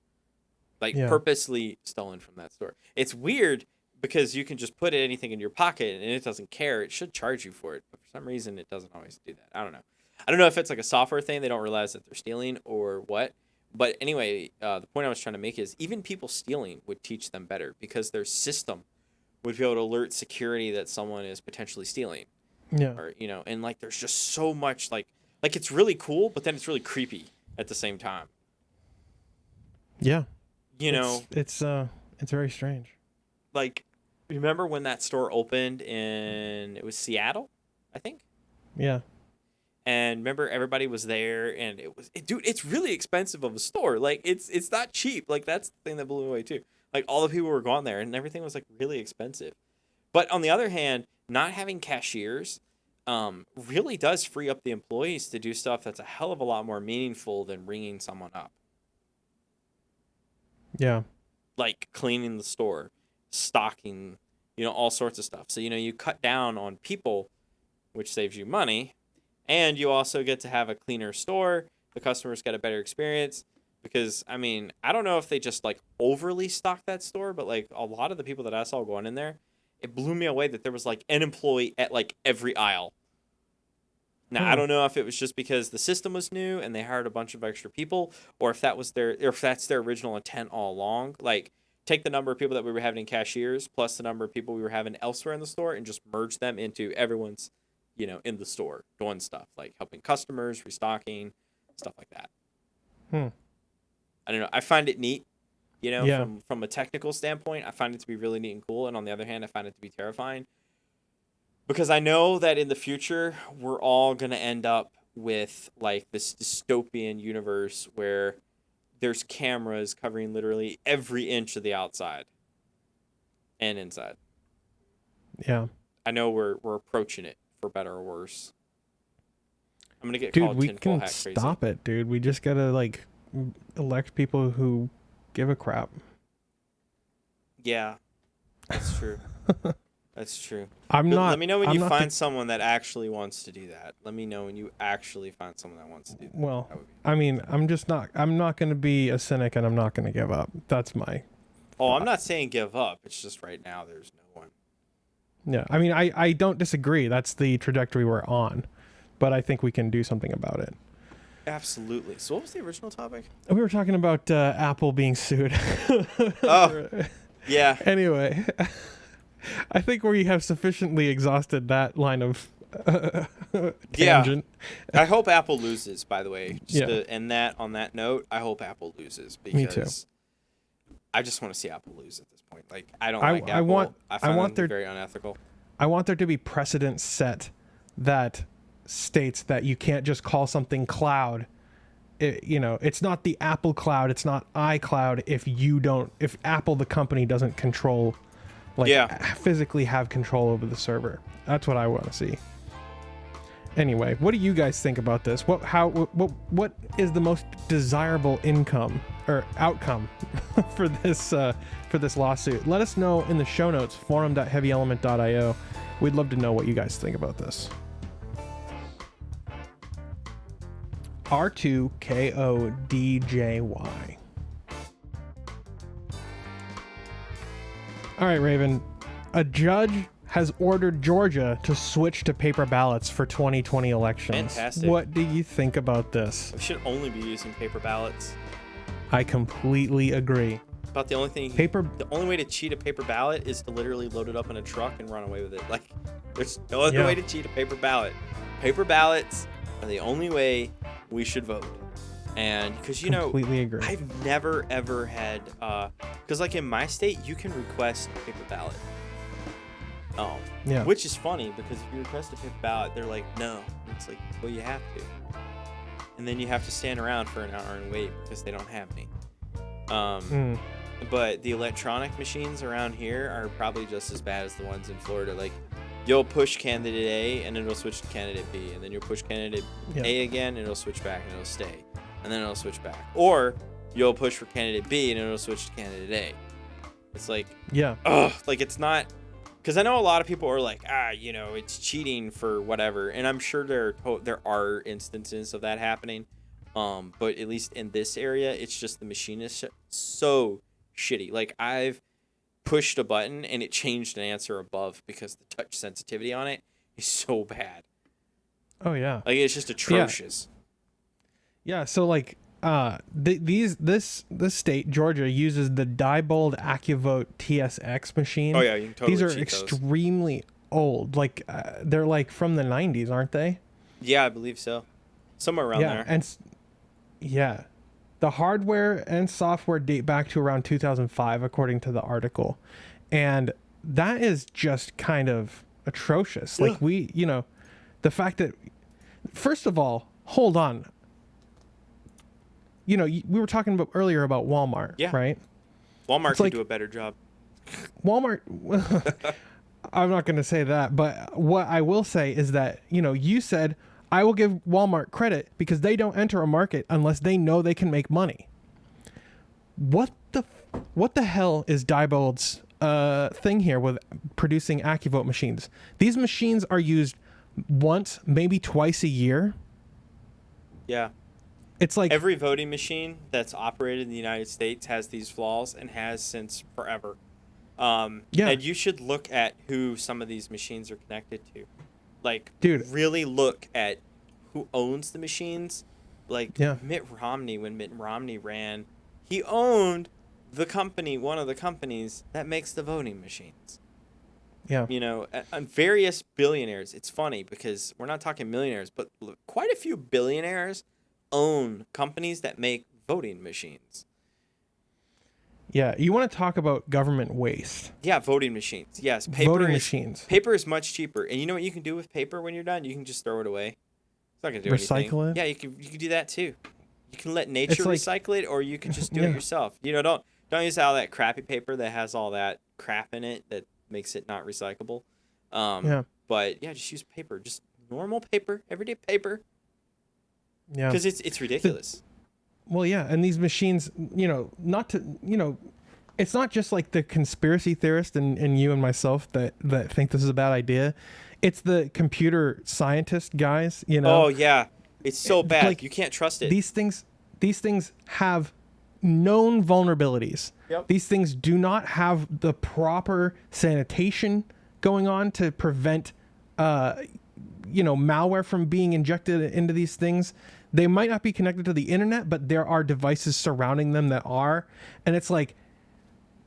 like purposely stolen from that store. It's weird because you can just put anything in your pocket and it doesn't care. It should charge you for it, but for some reason, it doesn't always do that. I don't know. I don't know if it's like a software thing. They don't realize that they're stealing or what. But anyway, the point I was trying to make is even people stealing would teach them better, because their system would be able to alert security that someone is potentially stealing. Yeah. Or, and like there's just so much like it's really cool, but then it's really creepy at the same time. Yeah. You know, it's very strange. like, remember when that store opened in, it was Seattle, I think? Yeah. And remember everybody was there, and dude, it's really expensive of a store. Like, it's not cheap. Like, that's the thing that blew me away too. Like, all the people were going there, and everything was like really expensive. But on the other hand, not having cashiers really does free up the employees to do stuff that's a hell of a lot more meaningful than ringing someone up. Yeah. Like cleaning the store, stocking, all sorts of stuff. So, you cut down on people, which saves you money, and you also get to have a cleaner store. The customers get a better experience because, I mean, I don't know if they just like overly stock that store, but like a lot of the people that I saw going in there, it blew me away that there was like an employee at like every aisle. Now, I don't know if it was just because the system was new and they hired a bunch of extra people, or if that's their original intent all along. Like, take the number of people that we were having in cashiers plus the number of people we were having elsewhere in the store and just merge them into everyone's, in the store doing stuff like helping customers, restocking, stuff like that. I don't know. I find it neat, from a technical standpoint. I find it to be really neat and cool. And on the other hand, I find it to be terrifying. Because I know that in the future, we're all going to end up with like this dystopian universe where there's cameras covering literally every inch of the outside and inside. Yeah. I know we're approaching it, for better or worse. I'm going to get dude, called we tinfoil can hat crazy. stop it, dude. We just got to like elect people who give a crap. Yeah, that's true. That's true. Let me know when you find someone that actually wants to do that. Let me know when you actually find someone that wants to do that. Well, I mean, I'm not going to be a cynic, and I'm not going to give up. That's my thought. I'm not saying give up. It's just right now there's no one. Yeah, I mean, I don't disagree. That's the trajectory we're on, but I think we can do something about it. Absolutely. So what was the original topic? We were talking about Apple being sued. Oh, yeah. Anyway, I think we have sufficiently exhausted that line of tangent. Yeah. I hope Apple loses, by the way. Just to end that on that note, I hope Apple loses because Me too. I just want to see Apple lose at this point. Like, I don't like Apple. I find them to be very unethical. I want there to be precedent set that states that you can't just call something cloud. It's not the Apple cloud, it's not iCloud if Apple the company doesn't control, physically have control over the server. That's what I want to see. Anyway, what do you guys think about this? What is the most desirable outcome for this lawsuit? Let us know in the show notes, forum.heavyelement.io. We'd love to know what you guys think about this. R2KODJY. All right, Raven. A judge has ordered Georgia to switch to paper ballots for 2020 elections. Fantastic. What do you think about this? We should only be using paper ballots. I completely agree. About the only thing the only way to cheat a paper ballot is to literally load it up in a truck and run away with it. Like, there's no other way to cheat a paper ballot. Paper ballots are the only way we should vote. And because completely agree. I've never ever had because like in my state you can request a paper ballot. Which is funny because if you request a paper ballot, they're like, no. And it's like, well, you have to. And then you have to stand around for an hour and wait because they don't have any. But the electronic machines around here are probably just as bad as the ones in Florida. Like, you'll push candidate A and it'll switch to candidate B, and then you'll push candidate A again and it'll switch back and it'll stay, and then it'll switch back. Or you'll push for candidate B and it'll switch to candidate A. It's like, like it's not, because I know a lot of people are like, it's cheating for whatever, and I'm sure there are instances of that happening. But at least in this area, it's just the machine is so shitty. Like, I've pushed a button and it changed an answer above because the touch sensitivity on it is so bad. Oh yeah. Like, it's just atrocious. Yeah. So like, this state, Georgia, uses the Diebold AccuVote TSX machine. Oh yeah, you can totally These are cheat extremely old. Like, they're like from the 90s, aren't they? Yeah, I believe so. Somewhere around there. The hardware and software date back to around 2005, according to the article. And that is just kind of atrocious. Yeah. Like the fact that, first of all, hold on. We were talking about earlier about Walmart, Yeah. right? Walmart could do a better job. Walmart, I'm not going to say that, but what I will say is that, you said, I will give Walmart credit because they don't enter a market unless they know they can make money. What the hell is Diebold's thing here with producing AccuVote machines? These machines are used once, maybe twice a year. Yeah. It's like every voting machine that's operated in the United States has these flaws and has since forever. And you should look at who some of these machines are connected to. Like, dude, really look at who owns the machines. Like, yeah. Mitt Romney, when Mitt Romney ran, he owned the company, one of the companies that makes the voting machines. Yeah. And various billionaires. It's funny because we're not talking millionaires, but quite a few billionaires own companies that make voting machines. Yeah, you want to talk about government waste? Yeah, voting machines. Yes, machines. Paper is much cheaper, and you know what you can do with paper when you're done? You can just throw it away. It's not gonna do anything. Recycle it. Yeah, you can do that too. You can let nature recycle it, or you can just do it yourself. Don't use all that crappy paper that has all that crap in it that makes it not recyclable. But yeah, just use paper, just normal paper, everyday paper. Yeah, because it's ridiculous. Well, yeah, and these machines, it's not just like the conspiracy theorist and you and myself that think this is a bad idea. It's the computer scientist guys, Oh yeah, it's so bad. Like, you can't trust it. These things have known vulnerabilities. Yep. These things do not have the proper sanitation going on to prevent, malware from being injected into these things. They might not be connected to the internet, but there are devices surrounding them that are. And it's like,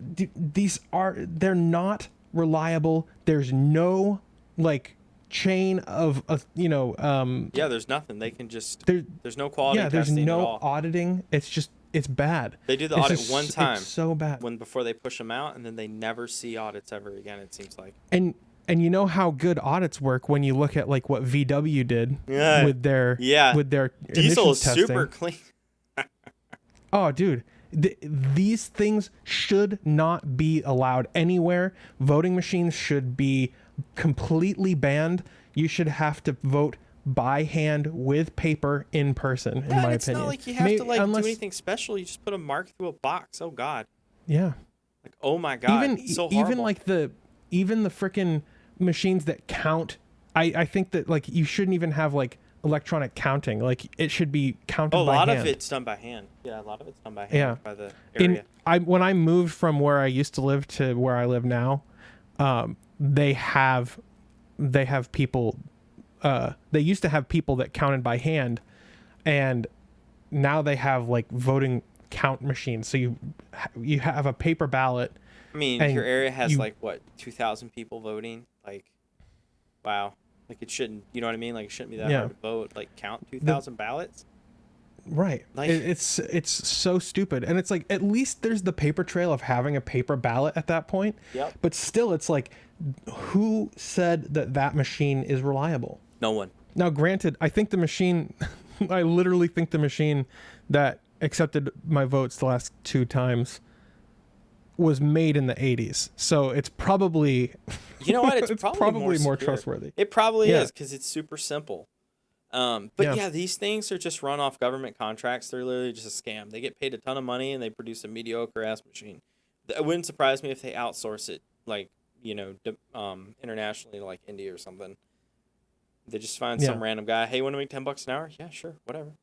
they're not reliable. There's no chain of there's nothing. They can just, there's no quality testing there's no at all. auditing. It's bad. They do the audit one time. It's so bad. Before they push them out, and then they never see audits ever again, it seems like. And you know how good audits work when you look at what VW did with their diesel is testing. super clean. Oh, dude, these things should not be allowed anywhere. Voting machines should be completely banned. You should have to vote by hand with paper in person, in my opinion. It's not like you have to do anything special. You just put a mark through a box. Oh God. Yeah. Like, oh my God. It's so horrible. Even the frickin' machines that count. I think that you shouldn't even have electronic counting. It should be counted by hand. A lot of it's done by hand. Yeah, a lot of it's done by hand by the area. When I moved from where I used to live to where I live now, they have people. They used to have people that counted by hand, and now they have voting count machines. So you have a paper ballot. I mean, your area has 2,000 people voting. Wow. It shouldn't. You know what I mean? It shouldn't be that hard to vote. Count 2,000 ballots. Right. It's so stupid, and it's at least there's the paper trail of having a paper ballot at that point. Yep. But still, it's who said that machine is reliable? No one. Now, granted, I think the machine, I literally think the machine that accepted my votes the last 2 times was made in the 80s. So it's probably, you know what? It's probably more trustworthy. It probably is because it's super simple. But these things are just run off government contracts. They're literally just a scam. They get paid a ton of money and they produce a mediocre ass machine. It wouldn't surprise me if they outsource it, internationally to India or something. They just find some random guy. Hey, want to make $10 an hour? Yeah, sure, whatever.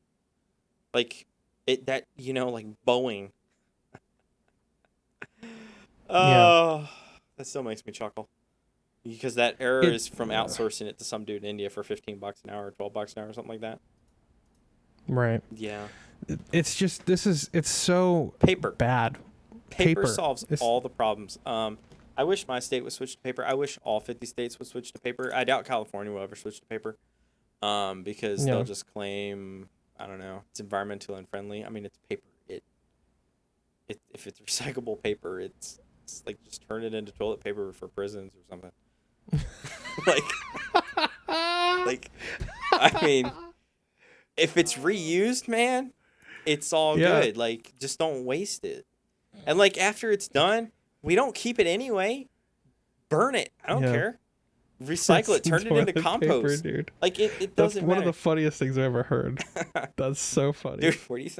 Boeing. Oh, that still makes me chuckle. Because that error is from outsourcing it to some dude in India for $15 an hour or $12 an hour or something like that. Right. Yeah. It's just it's so bad. Paper solves all the problems. I wish my state would switch to paper. I wish all 50 states would switch to paper. I doubt California will ever switch to paper. Because they'll just claim, I don't know, it's environmentally unfriendly. I mean, it's paper. if it's recyclable paper, it's like just turn it into toilet paper for prisons or something. like, I mean, if it's reused, man, it's all good. Like, just don't waste it. And like after it's done, we don't keep it anyway. Burn it. I don't care. Recycle it. Turn it into compost. Paper, dude. Like it doesn't matter. One of the funniest things I've ever heard. That's so funny. Dude, where do you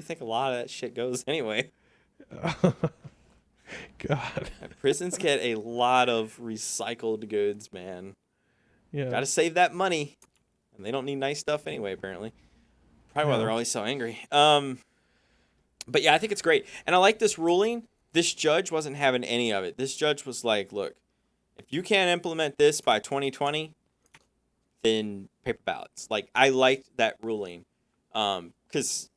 think a lot of that shit goes anyway? God. Prisons get a lot of recycled goods, man. Yeah. Gotta save that money. And they don't need nice stuff anyway, apparently. Probably why they're always so angry. But yeah, I think it's great. And I like this ruling. This judge wasn't having any of it. This judge was like, look, if you can't implement this by 2020, then paper ballots. Like, I liked that ruling. Because,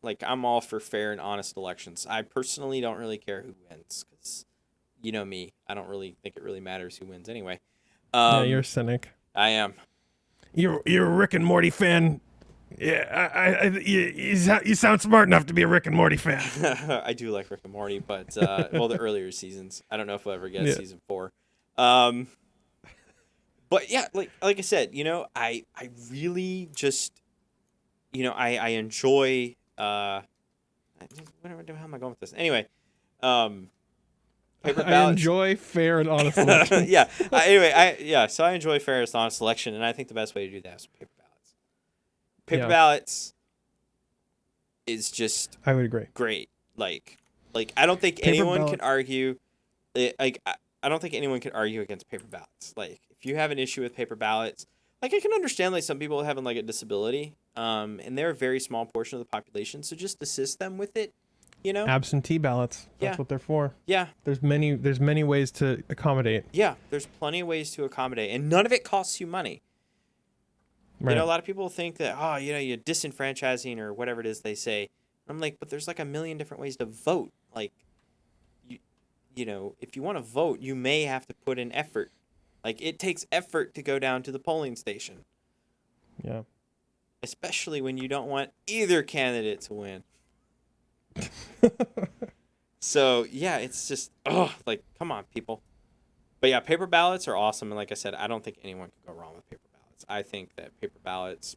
like, I'm all for fair and honest elections. I personally don't really care who wins. Because, you know me, I don't really think it really matters who wins anyway. Yeah, you're a cynic. I am. You're a Rick and Morty fan. Yeah, you sound smart enough to be a Rick and Morty fan. I do like Rick and Morty, but the earlier seasons. I don't know if we'll ever get season 4. But yeah, like I said, I really just, I enjoy. How am I going with this? Anyway, paper ballots. I enjoy fair and honest election. Yeah. So I enjoy fair and honest election, and I think the best way to do that is paper ballots. Paper ballots is just I would agree. Great. Like I don't think anyone can argue I don't think anyone can argue against paper ballots. Like if you have an issue with paper ballots, like I can understand like some people having like a disability, and they're a very small portion of the population, so just assist them with it, Absentee ballots. That's what they're for. Yeah. There's many ways to accommodate. Yeah, there's plenty of ways to accommodate, and none of it costs you money. Right. A lot of people think that, you're disenfranchising or whatever it is they say. I'm like, but there's like a million different ways to vote. Like, if you want to vote, you may have to put in effort. Like, it takes effort to go down to the polling station. Yeah. Especially when you don't want either candidate to win. So, yeah, it's just, come on, people. But yeah, paper ballots are awesome. And like I said, I don't think anyone can go wrong with paper ballots. I think that paper ballots,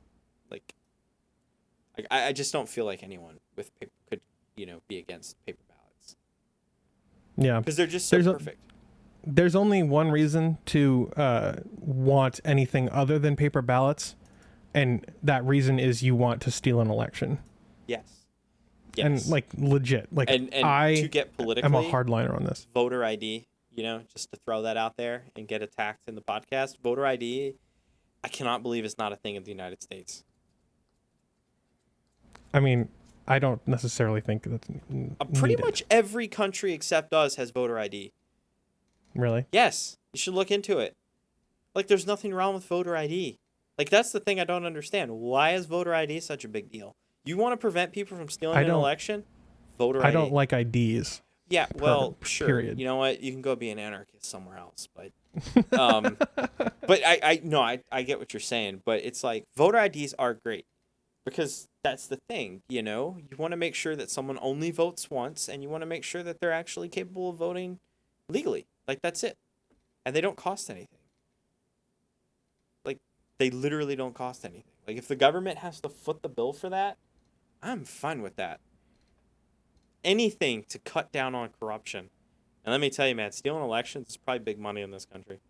I just don't feel like anyone with paper could, be against paper ballots. Yeah. Because they're just so perfect. There's only one reason to want anything other than paper ballots, and that reason is you want to steal an election. Yes. And legit. And to get politically, I'm a hardliner on this. Voter ID, just to throw that out there and get attacked in the podcast. Voter ID, I cannot believe it's not a thing in the United States. I mean, I don't necessarily think that's pretty much every country except us has voter ID. Really? Yes. You should look into it. Like, there's nothing wrong with voter ID. Like, that's the thing I don't understand. Why is voter ID such a big deal? You want to prevent people from stealing an election? Voter ID. I don't like IDs. Yeah, well, sure. Period. You know what? You can go be an anarchist somewhere else, but but I get what you're saying, but it's like voter IDs are great because that's the thing, you want to make sure that someone only votes once, and you want to make sure that they're actually capable of voting legally. Like, that's it. And they don't cost anything. Like, they literally don't cost anything. Like, if the government has to foot the bill for that, I'm fine with that. Anything to cut down on corruption. And let me tell you, man, stealing elections is probably big money in this country.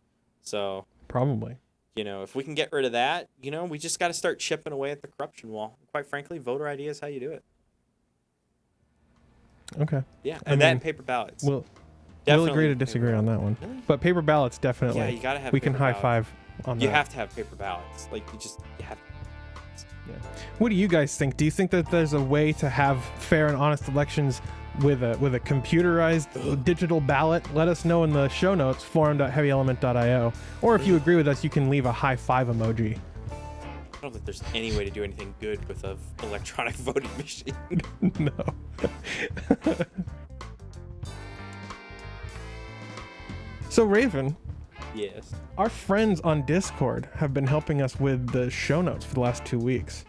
So probably, if we can get rid of that, we just got to start chipping away at the corruption wall. Quite frankly, voter ID is how you do it. Okay. Yeah, and then paper ballots. We'll agree to disagree on that one. Really? But paper ballots, definitely. Yeah, you got to have. We can high five on that. You have to have paper ballots. Like, you have to. Yeah. What do you guys think? Do you think that there's a way to have fair and honest elections with a computerized digital ballot? Let us know in the show notes, forum.heavyelement.io. Or if you agree with us, you can leave a high five emoji. I don't think there's any way to do anything good with an electronic voting machine. No. So, Raven. Yes. Our friends on Discord have been helping us with the show notes for the last 2 weeks.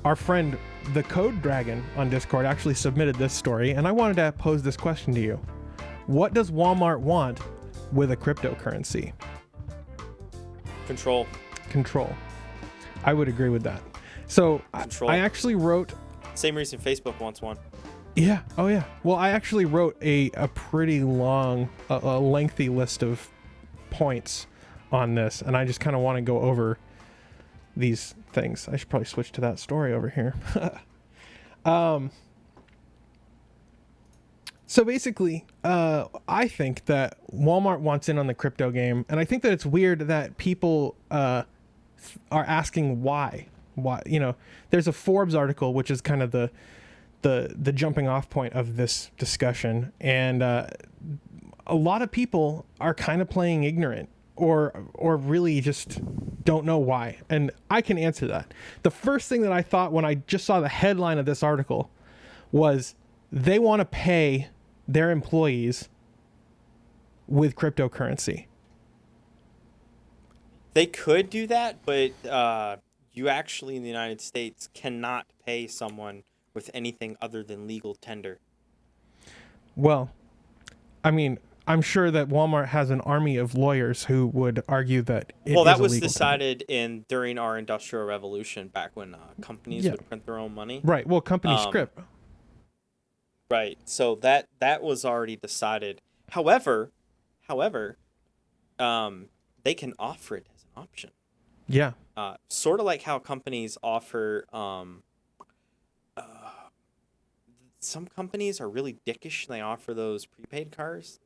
our friend the Code Dragon on Discord actually submitted this story, and I wanted to pose this question to you. What does Walmart want with a cryptocurrency? Control. I would agree with that. So I actually wrote... Same reason Facebook wants one. Yeah. Oh, yeah. Well, I actually wrote a pretty long, a lengthy list of points on this, and I just kind of want to go over these things. I should probably switch to that story over here. So basically, I think that Walmart wants in on the crypto game, and I think that it's weird that people are asking why. Why? There's a Forbes article, which is kind of the jumping off point of this discussion, and a lot of people are kind of playing ignorant or really just don't know why. And I can answer that. The first thing that I thought when I just saw the headline of this article was they want to pay their employees with cryptocurrency. They could do that, but you actually in the United States cannot pay someone with anything other than legal tender. Well, I mean, I'm sure that Walmart has an army of lawyers who would argue that that was decided during our Industrial Revolution, back when companies would print their own money. Right. Well, company script. Right. So that was already decided. However, they can offer it as an option. Yeah. Sort of like how companies offer. Some companies are really dickish, and they offer those prepaid cards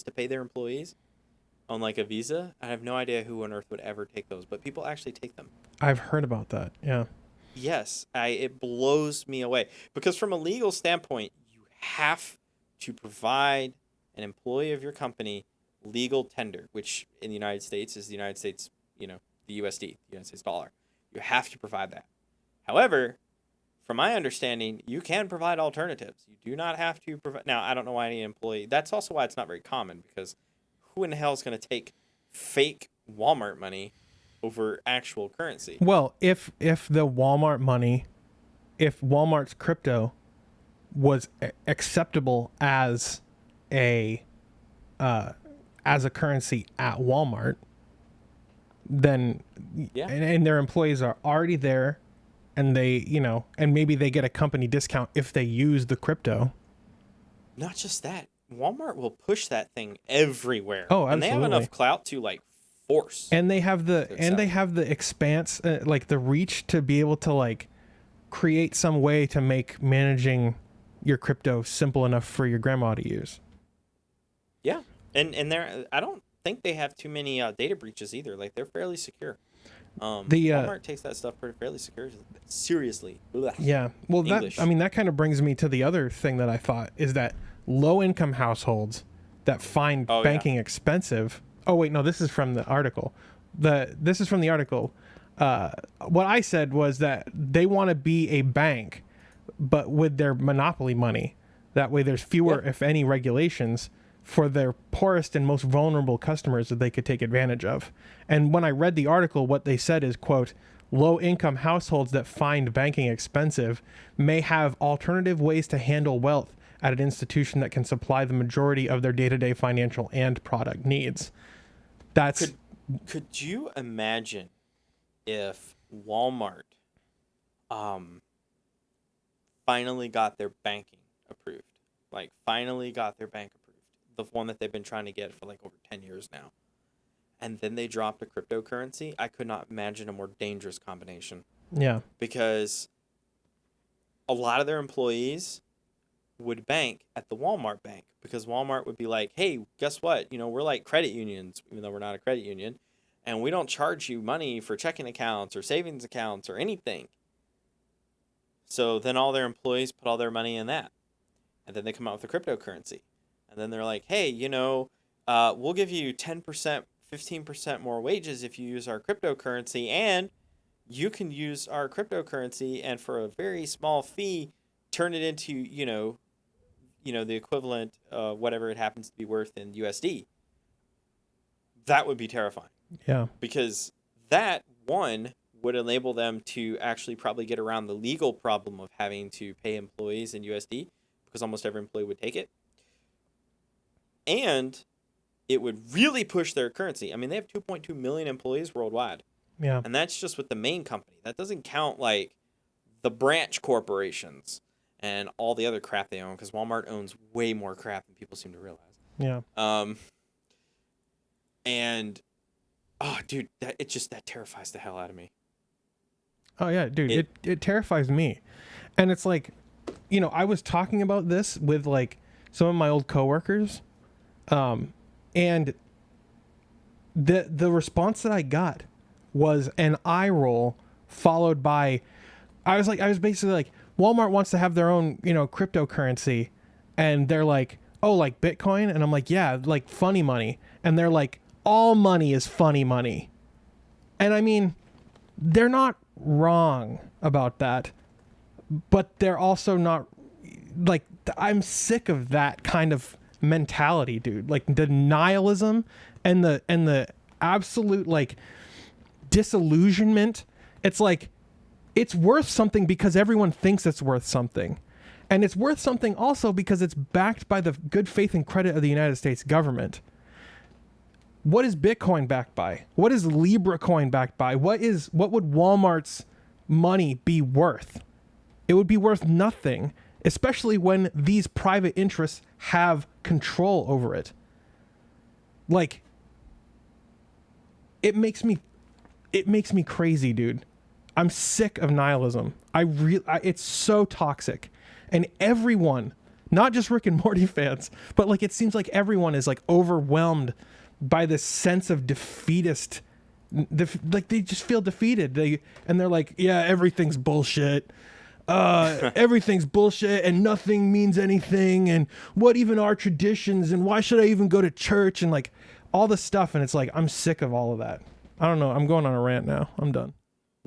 to pay their employees on like a Visa. I have no idea who on earth would ever take those, but people actually take them. I've heard about that. Yeah. Yes, it blows me away, because from a legal standpoint, you have to provide an employee of your company legal tender, which in the United States is the United States, the USD, the United States dollar. You have to provide that. However, from my understanding, you can provide alternatives. You do not have to provide. Now, I don't know why any employee. That's also why it's not very common, because who in the hell is going to take fake Walmart money over actual currency? Well, if the Walmart money, if Walmart's crypto was acceptable as a currency at Walmart, then and their employees are already there, and they, and maybe they get a company discount if they use the crypto. Not just that, Walmart will push that thing everywhere. Oh, absolutely. And they have enough clout to force. And they have the expanse, like the reach to be able to create some way to make managing your crypto simple enough for your grandma to use. Yeah, and I don't think they have too many data breaches either. They're fairly secure. Walmart takes that stuff fairly seriously. Ugh. Yeah. Well, that kind of brings me to the other thing that I thought is that low-income households that find banking expensive. Oh wait, no, this is from the article. This is from the article. What I said was that they want to be a bank, but with their monopoly money. That way, there's fewer, if any, regulations for their poorest and most vulnerable customers that they could take advantage of. And when I read the article, what they said is, quote, low-income households that find banking expensive may have alternative ways to handle wealth at an institution that can supply the majority of their day-to-day financial and product needs. Could you imagine if Walmart finally got their banking approved? Finally got their bank approved. The one that they've been trying to get for over 10 years now. And then they dropped a cryptocurrency. I could not imagine a more dangerous combination. Yeah. Because a lot of their employees would bank at the Walmart bank, because Walmart would be like, hey, guess what? We're like credit unions, even though we're not a credit union, and we don't charge you money for checking accounts or savings accounts or anything. So then all their employees put all their money in that. And then they come out with a cryptocurrency. And then they're like, hey, we'll give you 10%, 15% more wages if you use our cryptocurrency, and you can use our cryptocurrency and for a very small fee, turn it into, the equivalent, whatever it happens to be worth in USD. That would be terrifying. Yeah. Because that, one, would enable them to actually probably get around the legal problem of having to pay employees in USD, because almost every employee would take it. And it would really push their currency. I mean, they have 2.2 million employees worldwide. Yeah. And that's just with the main company. That doesn't count like the branch corporations and all the other crap they own, because Walmart owns way more crap than people seem to realize. Yeah. And oh, dude, that terrifies the hell out of me. Oh yeah, dude, it terrifies me. And it's like, you know, I was talking about this with like some of my old coworkers, and the response that I got was an eye roll followed by, I was basically like, Walmart wants to have their own, you know, cryptocurrency, and they're like, oh, like Bitcoin? And I'm like, yeah, like funny money. And they're like, all money is funny money. And I mean, they're not wrong about that, but they're also not, like, I'm sick of that kind of mentality, dude. Like the nihilism and the absolute like disillusionment. It's like, it's worth something because everyone thinks it's worth something. And it's worth something also because it's backed by the good faith and credit of the United States government. What is Bitcoin backed by? What is Libra coin backed by? What would Walmart's money be worth? It would be worth nothing, especially when these private interests have control over it. Like, it makes me crazy, dude. I'm sick of nihilism. It's so toxic. And everyone, not just Rick and Morty fans, but like it seems like everyone is like overwhelmed by this sense of defeatist. Like they just feel defeated. They're like, yeah, everything's bullshit. Everything's bullshit and nothing means anything. And what even are traditions? And why should I even go to church? And like all this stuff. And it's like, I'm sick of all of that. I don't know. I'm going on a rant now. I'm done.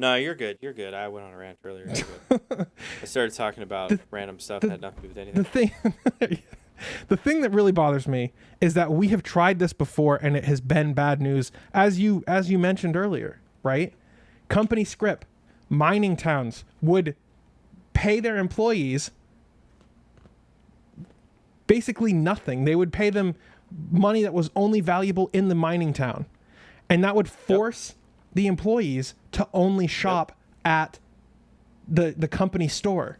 No, you're good. You're good. I went on a rant earlier. I started talking about random stuff that had nothing to do with anything. The thing that really bothers me is that we have tried this before and it has been bad news, as you mentioned earlier, right? Company script, mining towns would pay their employees basically nothing. They would pay them money that was only valuable in the mining town. And that would force the employees to only shop at the company store.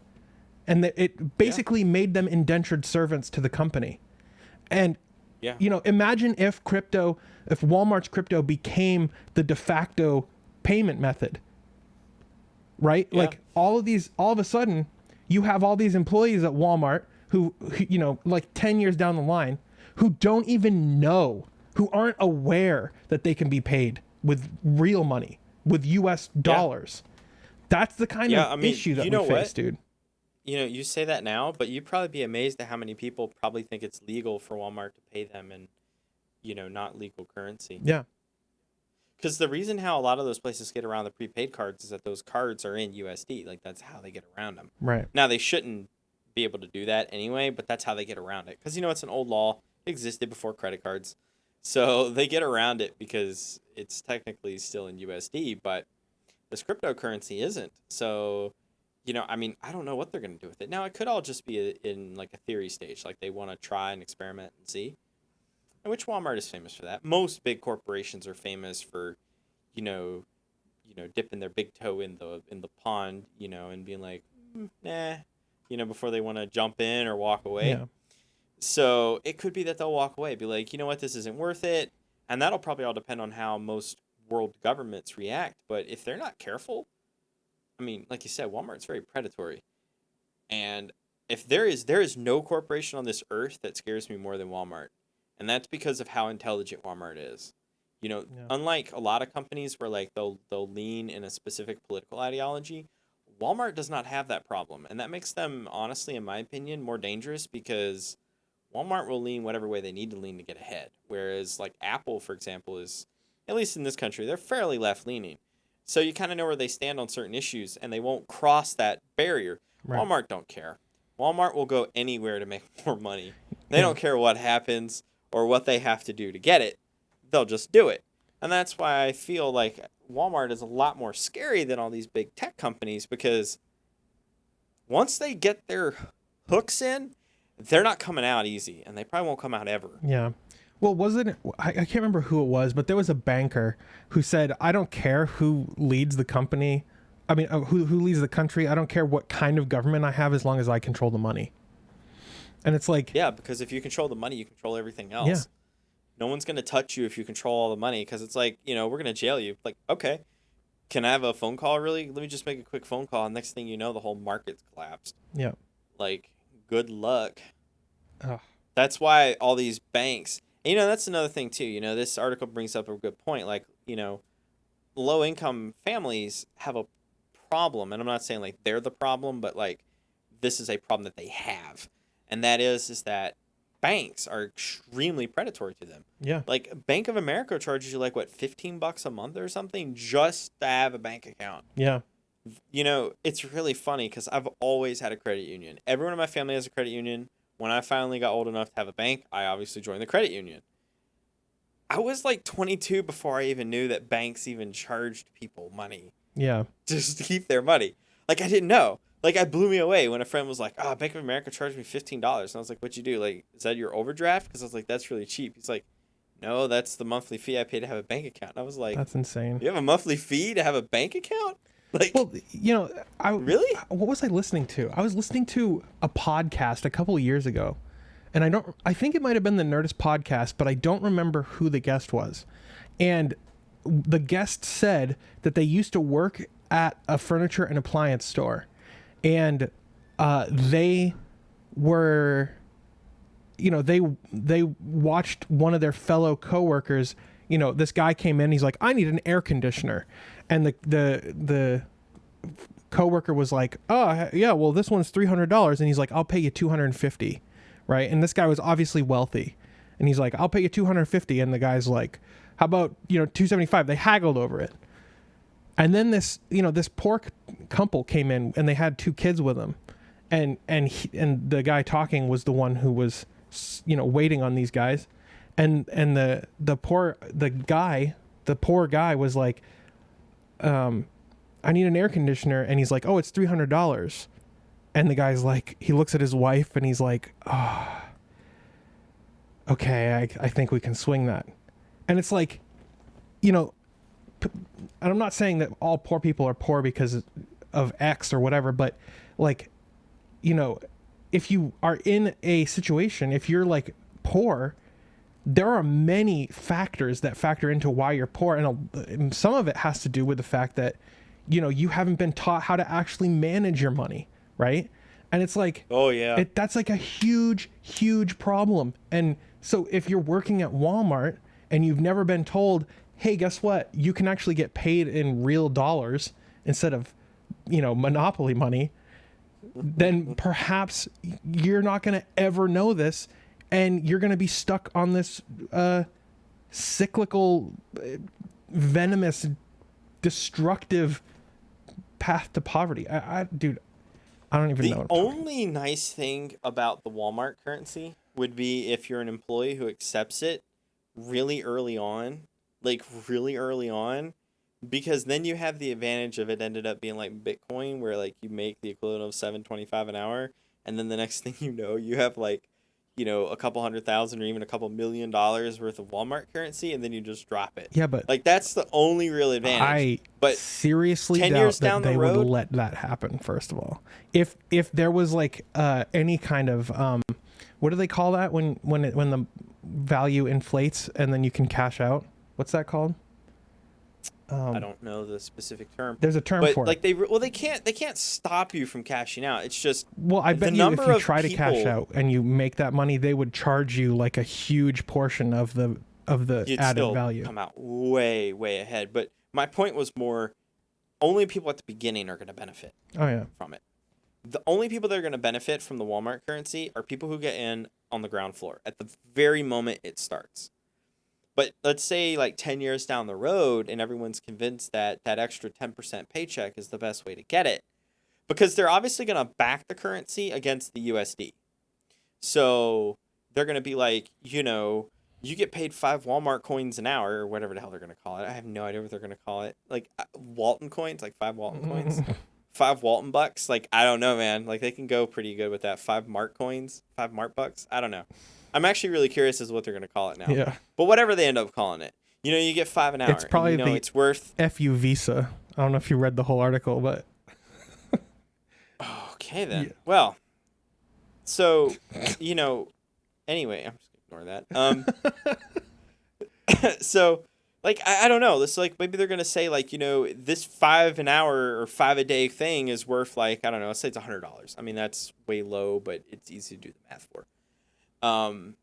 And it basically made them indentured servants to the company. And, you know, imagine if Walmart's crypto became the de facto payment method, right? Yeah. Like all of a sudden you have all these employees at Walmart who, you know, like 10 years down the line, who don't even know, who aren't aware that they can be paid with real money, with US dollars. That's the kind of issue that we face, dude. You know, you say that now, but you'd probably be amazed at how many people probably think it's legal for Walmart to pay them in, you know, not legal currency. Yeah. Because the reason how a lot of those places get around the prepaid cards is that those cards are in USD. Like, that's how they get around them. Right. Now, they shouldn't be able to do that anyway, but that's how they get around it. Because, you know, it's an old law. It existed before credit cards. So they get around it because it's technically still in USD, but this cryptocurrency isn't. So, you know, I mean, I don't know what they're going to do with it. Now, it could all just be in like a theory stage. Like they want to try and experiment and see. And which Walmart is famous for that. Most big corporations are famous for, you know, dipping their big toe in the pond, you know, and being like, nah, you know, before they want to jump in or walk away. Yeah. So it could be that they'll walk away, be like, you know what, this isn't worth it. And that'll probably all depend on how most world governments react. But if they're not careful, I mean, like you said, Walmart's very predatory. And if there is no corporation on this earth that scares me more than Walmart. And that's because of how intelligent Walmart is. You know, unlike a lot of companies where like they'll lean in a specific political ideology, Walmart does not have that problem. And that makes them, honestly, in my opinion, more dangerous because Walmart will lean whatever way they need to lean to get ahead. Whereas like Apple, for example, is, at least in this country, they're fairly left-leaning. So you kind of know where they stand on certain issues and they won't cross that barrier. Right. Walmart don't care. Walmart will go anywhere to make more money. They don't care what happens or what they have to do to get it. They'll just do it. And that's why I feel like Walmart is a lot more scary than all these big tech companies, because once they get their hooks in, they're not coming out easy, and they probably won't come out ever. Yeah. Well, wasn't it? I can't remember who it was, but there was a banker who said, "I don't care who leads the company. I mean, who leads the country. I don't care what kind of government I have, as long as I control the money." And it's like, Yeah, because if you control the money, you control everything else. Yeah. No one's going to touch you if you control all the money, because it's like, we're going to jail you. Like, okay, can I have a phone call really? Let me just make a quick phone call. And next thing you know, the whole market's collapsed. yeah, Like, good luck. Ugh. That's why all these banks, and, that's another thing too. This article brings up a good point. Like, low income families have a problem. And I'm not saying like they're the problem, but like this is a problem that they have. And that is that banks are extremely predatory to them. Yeah. Like Bank of America charges you like what, $15 a month or something just to have a bank account. Yeah. It's really funny because I've always had a credit union. Everyone in my family has a credit union. When I finally got old enough to have a bank, I obviously joined the credit union. I was like 22 before I even knew that banks even charged people money. Yeah. Just to keep their money. Like I didn't know. Like it blew me away when a friend was like, "Oh, Bank of America charged me $15." And I was like, "What'd you do? Like, is that your overdraft?" Because I was like, "That's really cheap." He's like, "No, that's the monthly fee I pay to have a bank account." And I was like, That's insane. "You have a monthly fee to have a bank account?" Like, well, really? What was I listening to? I was listening to a podcast a couple of years ago, and I think it might have been the Nerdist podcast, but I don't remember who the guest was. And the guest said that they used to work at a furniture and appliance store, and they were, they watched one of their fellow coworkers. This guy came in, he's like, "I need an air conditioner." And the coworker was like, "Oh, yeah, well, this one's $300." And he's like, "I'll pay you $250." Right? And this guy was obviously wealthy. And he's like, "I'll pay you $250." And the guy's like, "How about, $275?" They haggled over it. And then this poor couple came in, and they had 2 kids with them. And the guy talking was the one who was, waiting on these guys. And the poor guy was like, "I need an air conditioner." And he's like, "Oh, it's $300. And the guy's like, he looks at his wife and he's like, "Oh, okay, I think we can swing that." And it's like, and I'm not saying that all poor people are poor because of X or whatever, but like, if you are in a situation, if you're like poor, there are many factors that factor into why you're poor. And some of it has to do with the fact that, you haven't been taught how to actually manage your money. Right. And it's like, oh yeah, that's like a huge, huge problem. And so if you're working at Walmart and you've never been told, "Hey, guess what? You can actually get paid in real dollars instead of, monopoly money," then perhaps you're not going to ever know this. And you're going to be stuck on this cyclical, venomous, destructive path to poverty. Dude, I don't even know. The only nice thing about the Walmart currency would be if you're an employee who accepts it really early on, because then you have the advantage of it ended up being like Bitcoin, where like you make the equivalent of $7.25 an hour, and then the next thing you know, you have like, a couple $100,000 or even a couple $1 million worth of Walmart currency, and then you just drop it. Yeah, but like that's the only real advantage. But seriously 10 doubt years that down they the road, would let that happen. First of all, if there was like any kind of what do they call that when the value inflates and then you can cash out? What's that called? I don't know the specific term. There's a term for it. They can't stop you from cashing out. It's just I bet you if you try to cash out and you make that money, they would charge you like a huge portion of the you'd added still value. Come out way ahead. But my point was more, only people at the beginning are going to benefit. Oh yeah. From it. The only people that are going to benefit from the Walmart currency are people who get in on the ground floor at the very moment it starts. But let's say like 10 years down the road and everyone's convinced that that extra 10% paycheck is the best way to get it, because they're obviously going to back the currency against the USD. So they're going to be like, you get paid 5 Walmart coins an hour or whatever the hell they're going to call it. I have no idea what they're going to call it. Like Walton coins, like 5 Walton coins, 5 Walton bucks. Like, I don't know, man. Like they can go pretty good with that. 5 Mart coins, 5 Mart bucks. I don't know. I'm actually really curious as to what they're going to call it now. Yeah. But whatever they end up calling it, you get 5 an hour. It's probably and, it's worth FU Visa. I don't know if you read the whole article, but okay then. Yeah. Well, so anyway, I'm just gonna ignore that. So like I don't know. This like maybe they're gonna say like this 5 an hour or 5 a day thing is worth like I don't know. Let's say it's $100. I mean that's way low, but it's easy to do the math for. And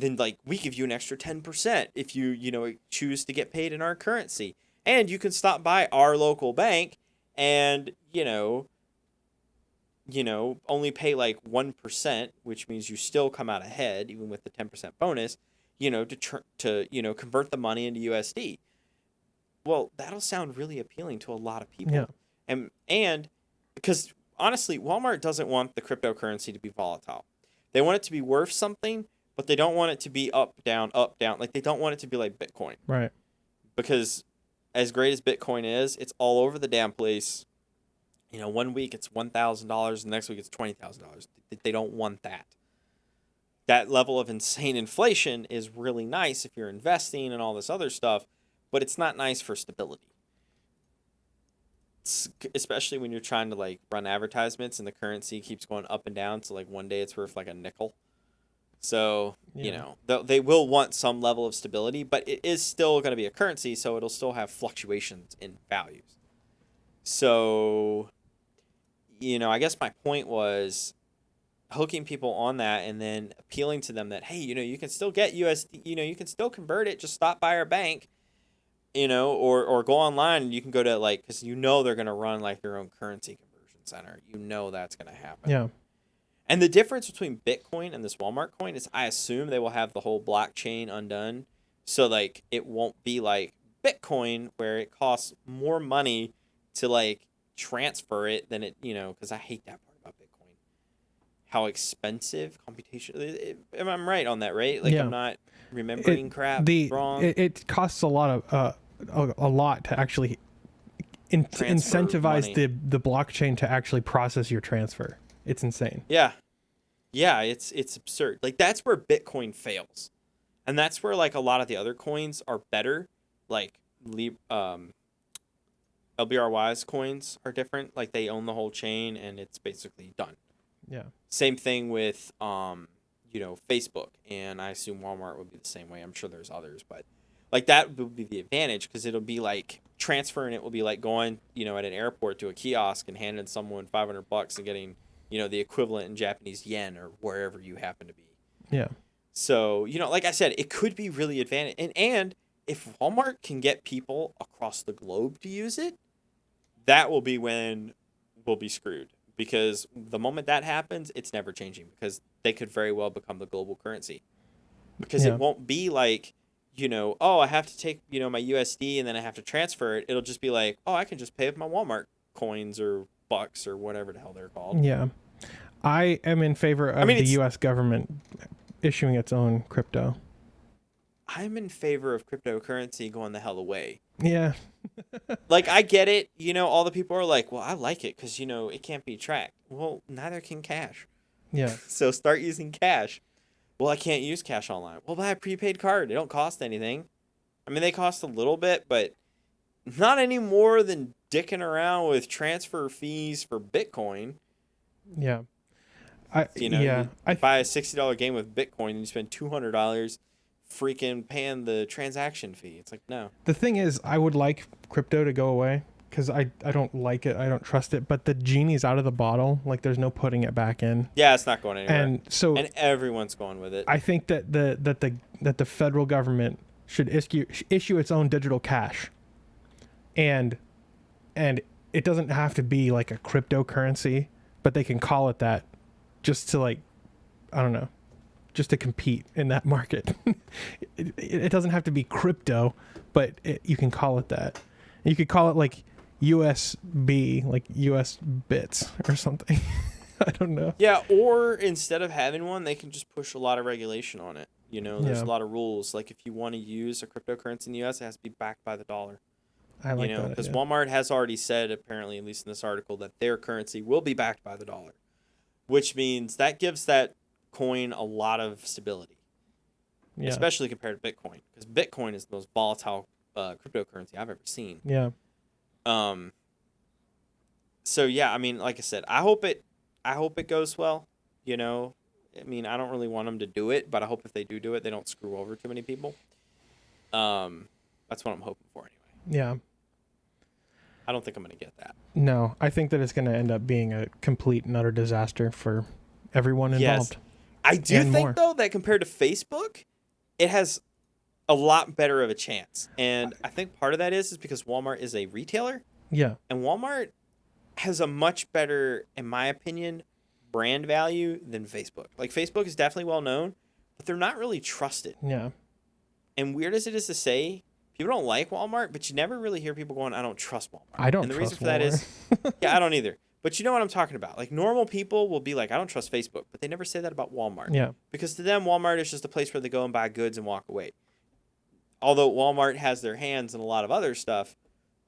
then like we give you an extra 10% if you choose to get paid in our currency, and you can stop by our local bank and only pay like 1%, which means you still come out ahead even with the 10% bonus, to convert the money into USD. Well, that'll sound really appealing to a lot of people. Yeah. And because honestly, Walmart doesn't want the cryptocurrency to be volatile. They want it to be worth something, but they don't want it to be up, down, up, down. Like they don't want it to be like Bitcoin. Right. Because as great as Bitcoin is, it's all over the damn place. 1 week it's $1,000, the next week it's $20,000. They don't want that. That level of insane inflation is really nice if you're investing and all this other stuff, but it's not nice for stability. Especially when you're trying to like run advertisements and the currency keeps going up and down. So like one day it's worth like a nickel. So, they will want some level of stability, but it is still going to be a currency, so it'll still have fluctuations in values. So, I guess my point was hooking people on that and then appealing to them that, hey, you can still get USD, you can still convert it, just stop by our bank, or go online and you can go to like, because they're going to run like their own currency conversion center. That's going to happen. Yeah. And the difference between Bitcoin and this Walmart coin is I assume they will have the whole blockchain undone. So, like, it won't be like Bitcoin where it costs more money to, like, transfer it than it, because I hate that part about Bitcoin. How expensive computation. I'm right on that, right? Like, yeah. I'm not remembering crap wrong. It costs a lot to actually incentivize the blockchain to actually process your transfer. It's insane. Yeah, it's absurd. Like that's where Bitcoin fails, and that's where like a lot of the other coins are better. Like LBRY's coins are different. Like they own the whole chain, and it's basically done. Yeah. Same thing with Facebook, and I assume Walmart would be the same way. I'm sure there's others, but like that would be the advantage because it'll be like transferring it will be like going at an airport to a kiosk and handing someone $500 and getting the equivalent in Japanese yen or wherever you happen to be. Yeah. So, like I said, it could be really advantage. And if Walmart can get people across the globe to use it, that will be when we'll be screwed. Because the moment that happens, it's never changing because they could very well become the global currency. Because it won't be like, I have to take, my USD and then I have to transfer it. It'll just be like, I can just pay with my Walmart coins or bucks or whatever the hell they're called. Yeah. I am in favor of the U.S. government issuing its own crypto. I'm in favor of cryptocurrency going the hell away. Yeah. Like, I get it. All the people are like, well, I like it because, it can't be tracked. Well, neither can cash. Yeah. So start using cash. Well, I can't use cash online. Well, buy a prepaid card. They don't cost anything. I mean, they cost a little bit, but not any more than dicking around with transfer fees for Bitcoin. Yeah. You buy a $60 game with Bitcoin and you spend $200 freaking paying the transaction fee. It's like, no. The thing is, I would like crypto to go away because I don't like it. I don't trust it. But the genie's out of the bottle. Like, there's no putting it back in. Yeah, it's not going anywhere. And everyone's going with it. I think that the federal government should issue its own digital cash. And it doesn't have to be like a cryptocurrency, but they can call it that just to like, I don't know, just to compete in that market. It doesn't have to be crypto, but you can call it that. You could call it like USB, like US bits or something. I don't know. Yeah, or instead of having one, they can just push a lot of regulation on it. There's a lot of rules. Like if you want to use a cryptocurrency in the U.S., it has to be backed by the dollar. I like that. Because Walmart has already said, apparently, at least in this article, that their currency will be backed by the dollar, which means that gives that coin a lot of stability, especially compared to Bitcoin, because Bitcoin is the most volatile cryptocurrency I've ever seen. Yeah. So yeah, I mean, like I said, I hope it goes well. I mean, I don't really want them to do it, but I hope if they do it, they don't screw over too many people. That's what I'm hoping for anyway. Yeah. I don't think I'm going to get that. No, I think that it's going to end up being a complete and utter disaster for everyone involved. Yes. I do think, though, that compared to Facebook, it has a lot better of a chance. And I think part of that is because Walmart is a retailer. Yeah. And Walmart has a much better, in my opinion, brand value than Facebook. Like, Facebook is definitely well known, but they're not really trusted. Yeah. And weird as it is to say, people don't like Walmart, but you never really hear people going, I don't trust Walmart. I don't And the trust reason for that is, yeah, I don't either. But you know what I'm talking about. Like, normal people will be like, I don't trust Facebook, but they never say that about Walmart. Yeah. Because to them, Walmart is just a place where they go and buy goods and walk away. Although Walmart has their hands in a lot of other stuff,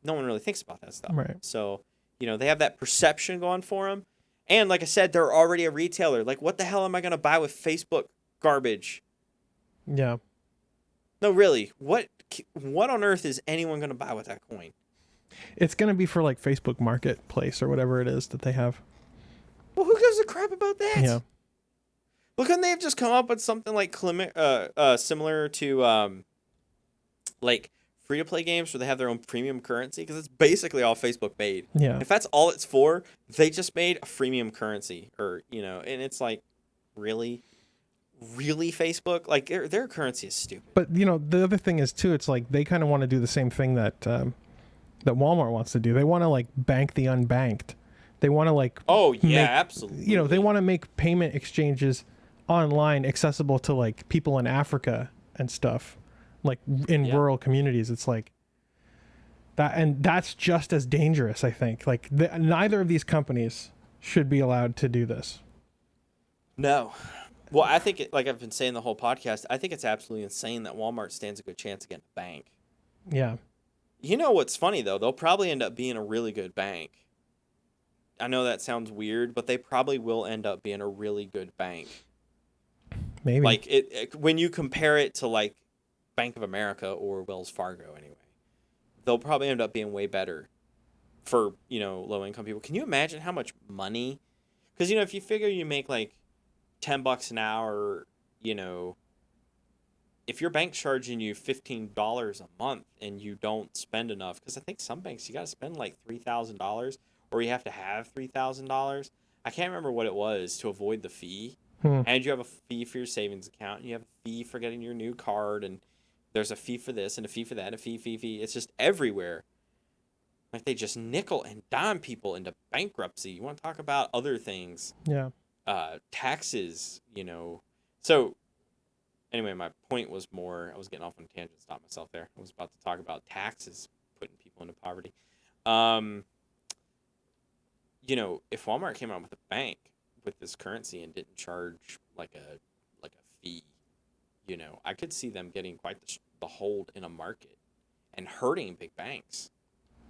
no one really thinks about that stuff. Right. So, they have that perception going for them. And like I said, they're already a retailer. Like, what the hell am I going to buy with Facebook garbage? Yeah. No, really. What on earth is anyone going to buy with that coin? It's going to be for like Facebook Marketplace or whatever it is that they have. Well, who gives a crap about that? Yeah. Well, couldn't they have just come up with something like similar to like free-to-play games where they have their own premium currency? Because it's basically all Facebook made. Yeah. If that's all it's for, they just made a freemium currency, or and it's like, really Facebook? Like their currency is stupid. But the other thing is too, it's like they kind of want to do the same thing that Walmart wants to do. They want to like bank the unbanked. They want to like absolutely. They want to make payment exchanges online accessible to like people in Africa and stuff, like in rural communities. It's like that, and that's just as dangerous, I think. Like neither of these companies should be allowed to do this. No. Well, I think, like I've been saying the whole podcast, I think it's absolutely insane that Walmart stands a good chance against a bank. Yeah. You know what's funny, though? They'll probably end up being a really good bank. I know that sounds weird, but they probably will end up being a really good bank. Maybe. Like, when you compare it to, like, Bank of America or Wells Fargo, anyway, they'll probably end up being way better for, low-income people. Can you imagine how much money? Because, if you figure you make, like, $10 an hour, if your bank's charging you $15 a month and you don't spend enough, because I think some banks, you got to spend like $3,000 or you have to have $3,000. I can't remember what it was to avoid the fee. And you have a fee for your savings account, and you have a fee for getting your new card, and there's a fee for this and a fee for that, and a fee. It's just everywhere. Like they just nickel and dime people into bankruptcy. You want to talk about other things? Yeah. Taxes, So, anyway, my point was more, I was getting off on a tangent, stopped myself there. I was about to talk about taxes putting people into poverty. If Walmart came out with a bank with this currency and didn't charge like a fee, I could see them getting quite the hold in a market and hurting big banks.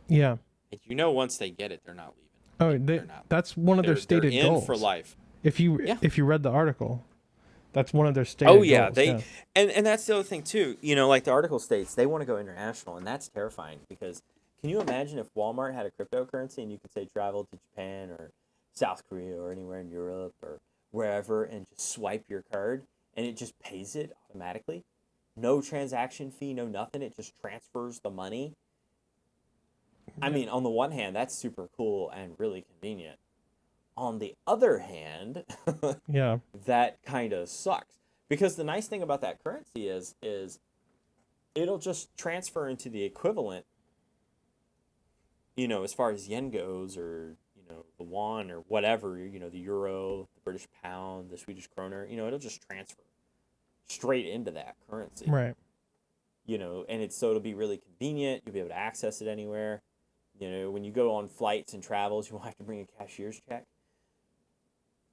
Yeah. And once they get it, they're not leaving. Oh, that's one of their stated they're in goals for life. If you read the article, that's one of their stated goals. And that's the other thing too. Like the article states, they want to go international, and that's terrifying because can you imagine if Walmart had a cryptocurrency and you could say travel to Japan or South Korea or anywhere in Europe or wherever and just swipe your card and it just pays it automatically? No transaction fee, no nothing. It just transfers the money. I mean, on the one hand, that's super cool and really convenient. On the other hand, that kind of sucks. Because the nice thing about that currency is it'll just transfer into the equivalent, as far as yen goes, or, the won or whatever, the euro, the British pound, the Swedish kroner, it'll just transfer straight into that currency. Right. And it'll be really convenient. You'll be able to access it anywhere. When you go on flights and travels, you won't have to bring a cashier's check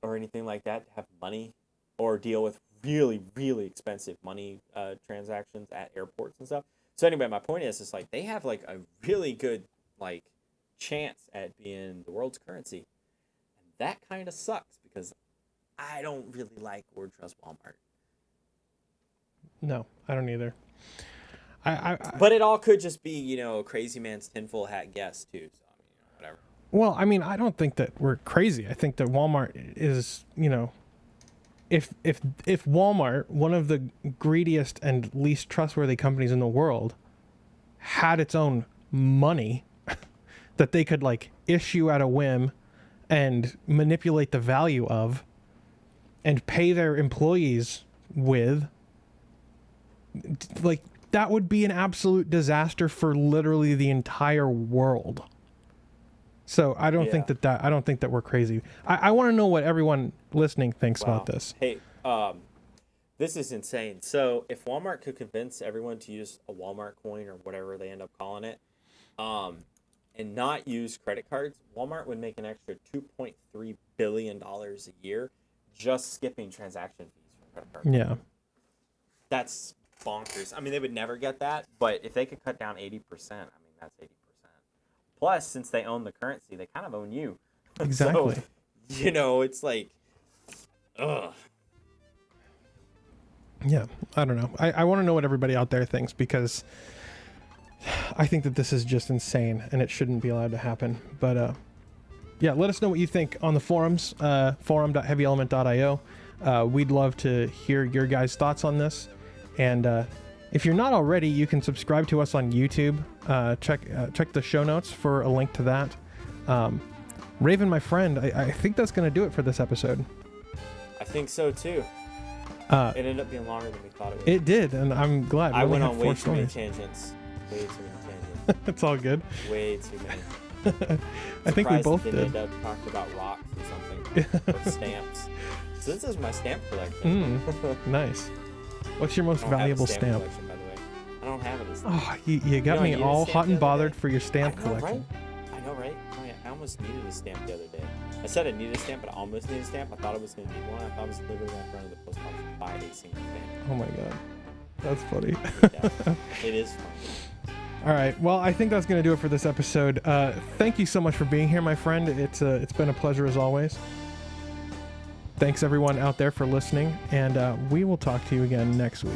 or anything like that to have money or deal with really, really expensive money transactions at airports and stuff. So anyway, my point is like they have like a really good like chance at being the world's currency. And that kind of sucks because I don't really like or trust Walmart. No, I don't either. But it all could just be, you know, crazy man's tinfoil hat guess too. So I mean, you know, whatever. Well, I mean, I don't think that we're crazy. I think that Walmart is, you know, if Walmart, one of the greediest and least trustworthy companies in the world, had its own money that they could like issue at a whim and manipulate the value of and pay their employees with, like, that would be an absolute disaster for literally the entire world. So I don't think I don't think that we're crazy. I want to know what everyone listening thinks about this. Hey, this is insane. So if Walmart could convince everyone to use a Walmart coin or whatever they end up calling it, and not use credit cards, Walmart would make an extra $2.3 billion a year just skipping transaction fees for credit cards. Yeah. That's bonkers. I mean, they would never get that, but if they could cut down 80%, I mean, that's 80%. Plus, since they own the currency, they kind of own you. Exactly. So, you know, it's like, ugh. Yeah, I don't know. I want to know what everybody out there thinks because I think that this is just insane and it shouldn't be allowed to happen. But yeah, let us know what you think on the forums, forum.heavyelement.io. We'd love to hear your guys' thoughts on this. And if you're not already, you can subscribe to us on YouTube. Check the show notes for a link to that. Raven, my friend, I think that's going to do it for this episode. I think so too. It ended up being longer than we thought it would. It did, and I'm glad. I went on way too many tangents. It's all good. Way too many. I think we both did. did. End up talking about rocks or something. Or stamps. So this is my stamp collection. Nice. What's your most valuable stamp? Collection, by the way. I don't have it. Oh, you got me all hot and bothered for your stamp collection. I know, right? Oh, yeah, I almost needed a stamp the other day. I said I needed a stamp, but I almost needed a stamp. I thought it was going to need one. I thought I was literally in front of the post office to buy a single stamp. Oh my god. That's funny. It is funny. All right. Well, I think that's going to do it for this episode. Thank you so much for being here, my friend. It's been a pleasure as always. Thanks everyone out there for listening, and we will talk to you again next week.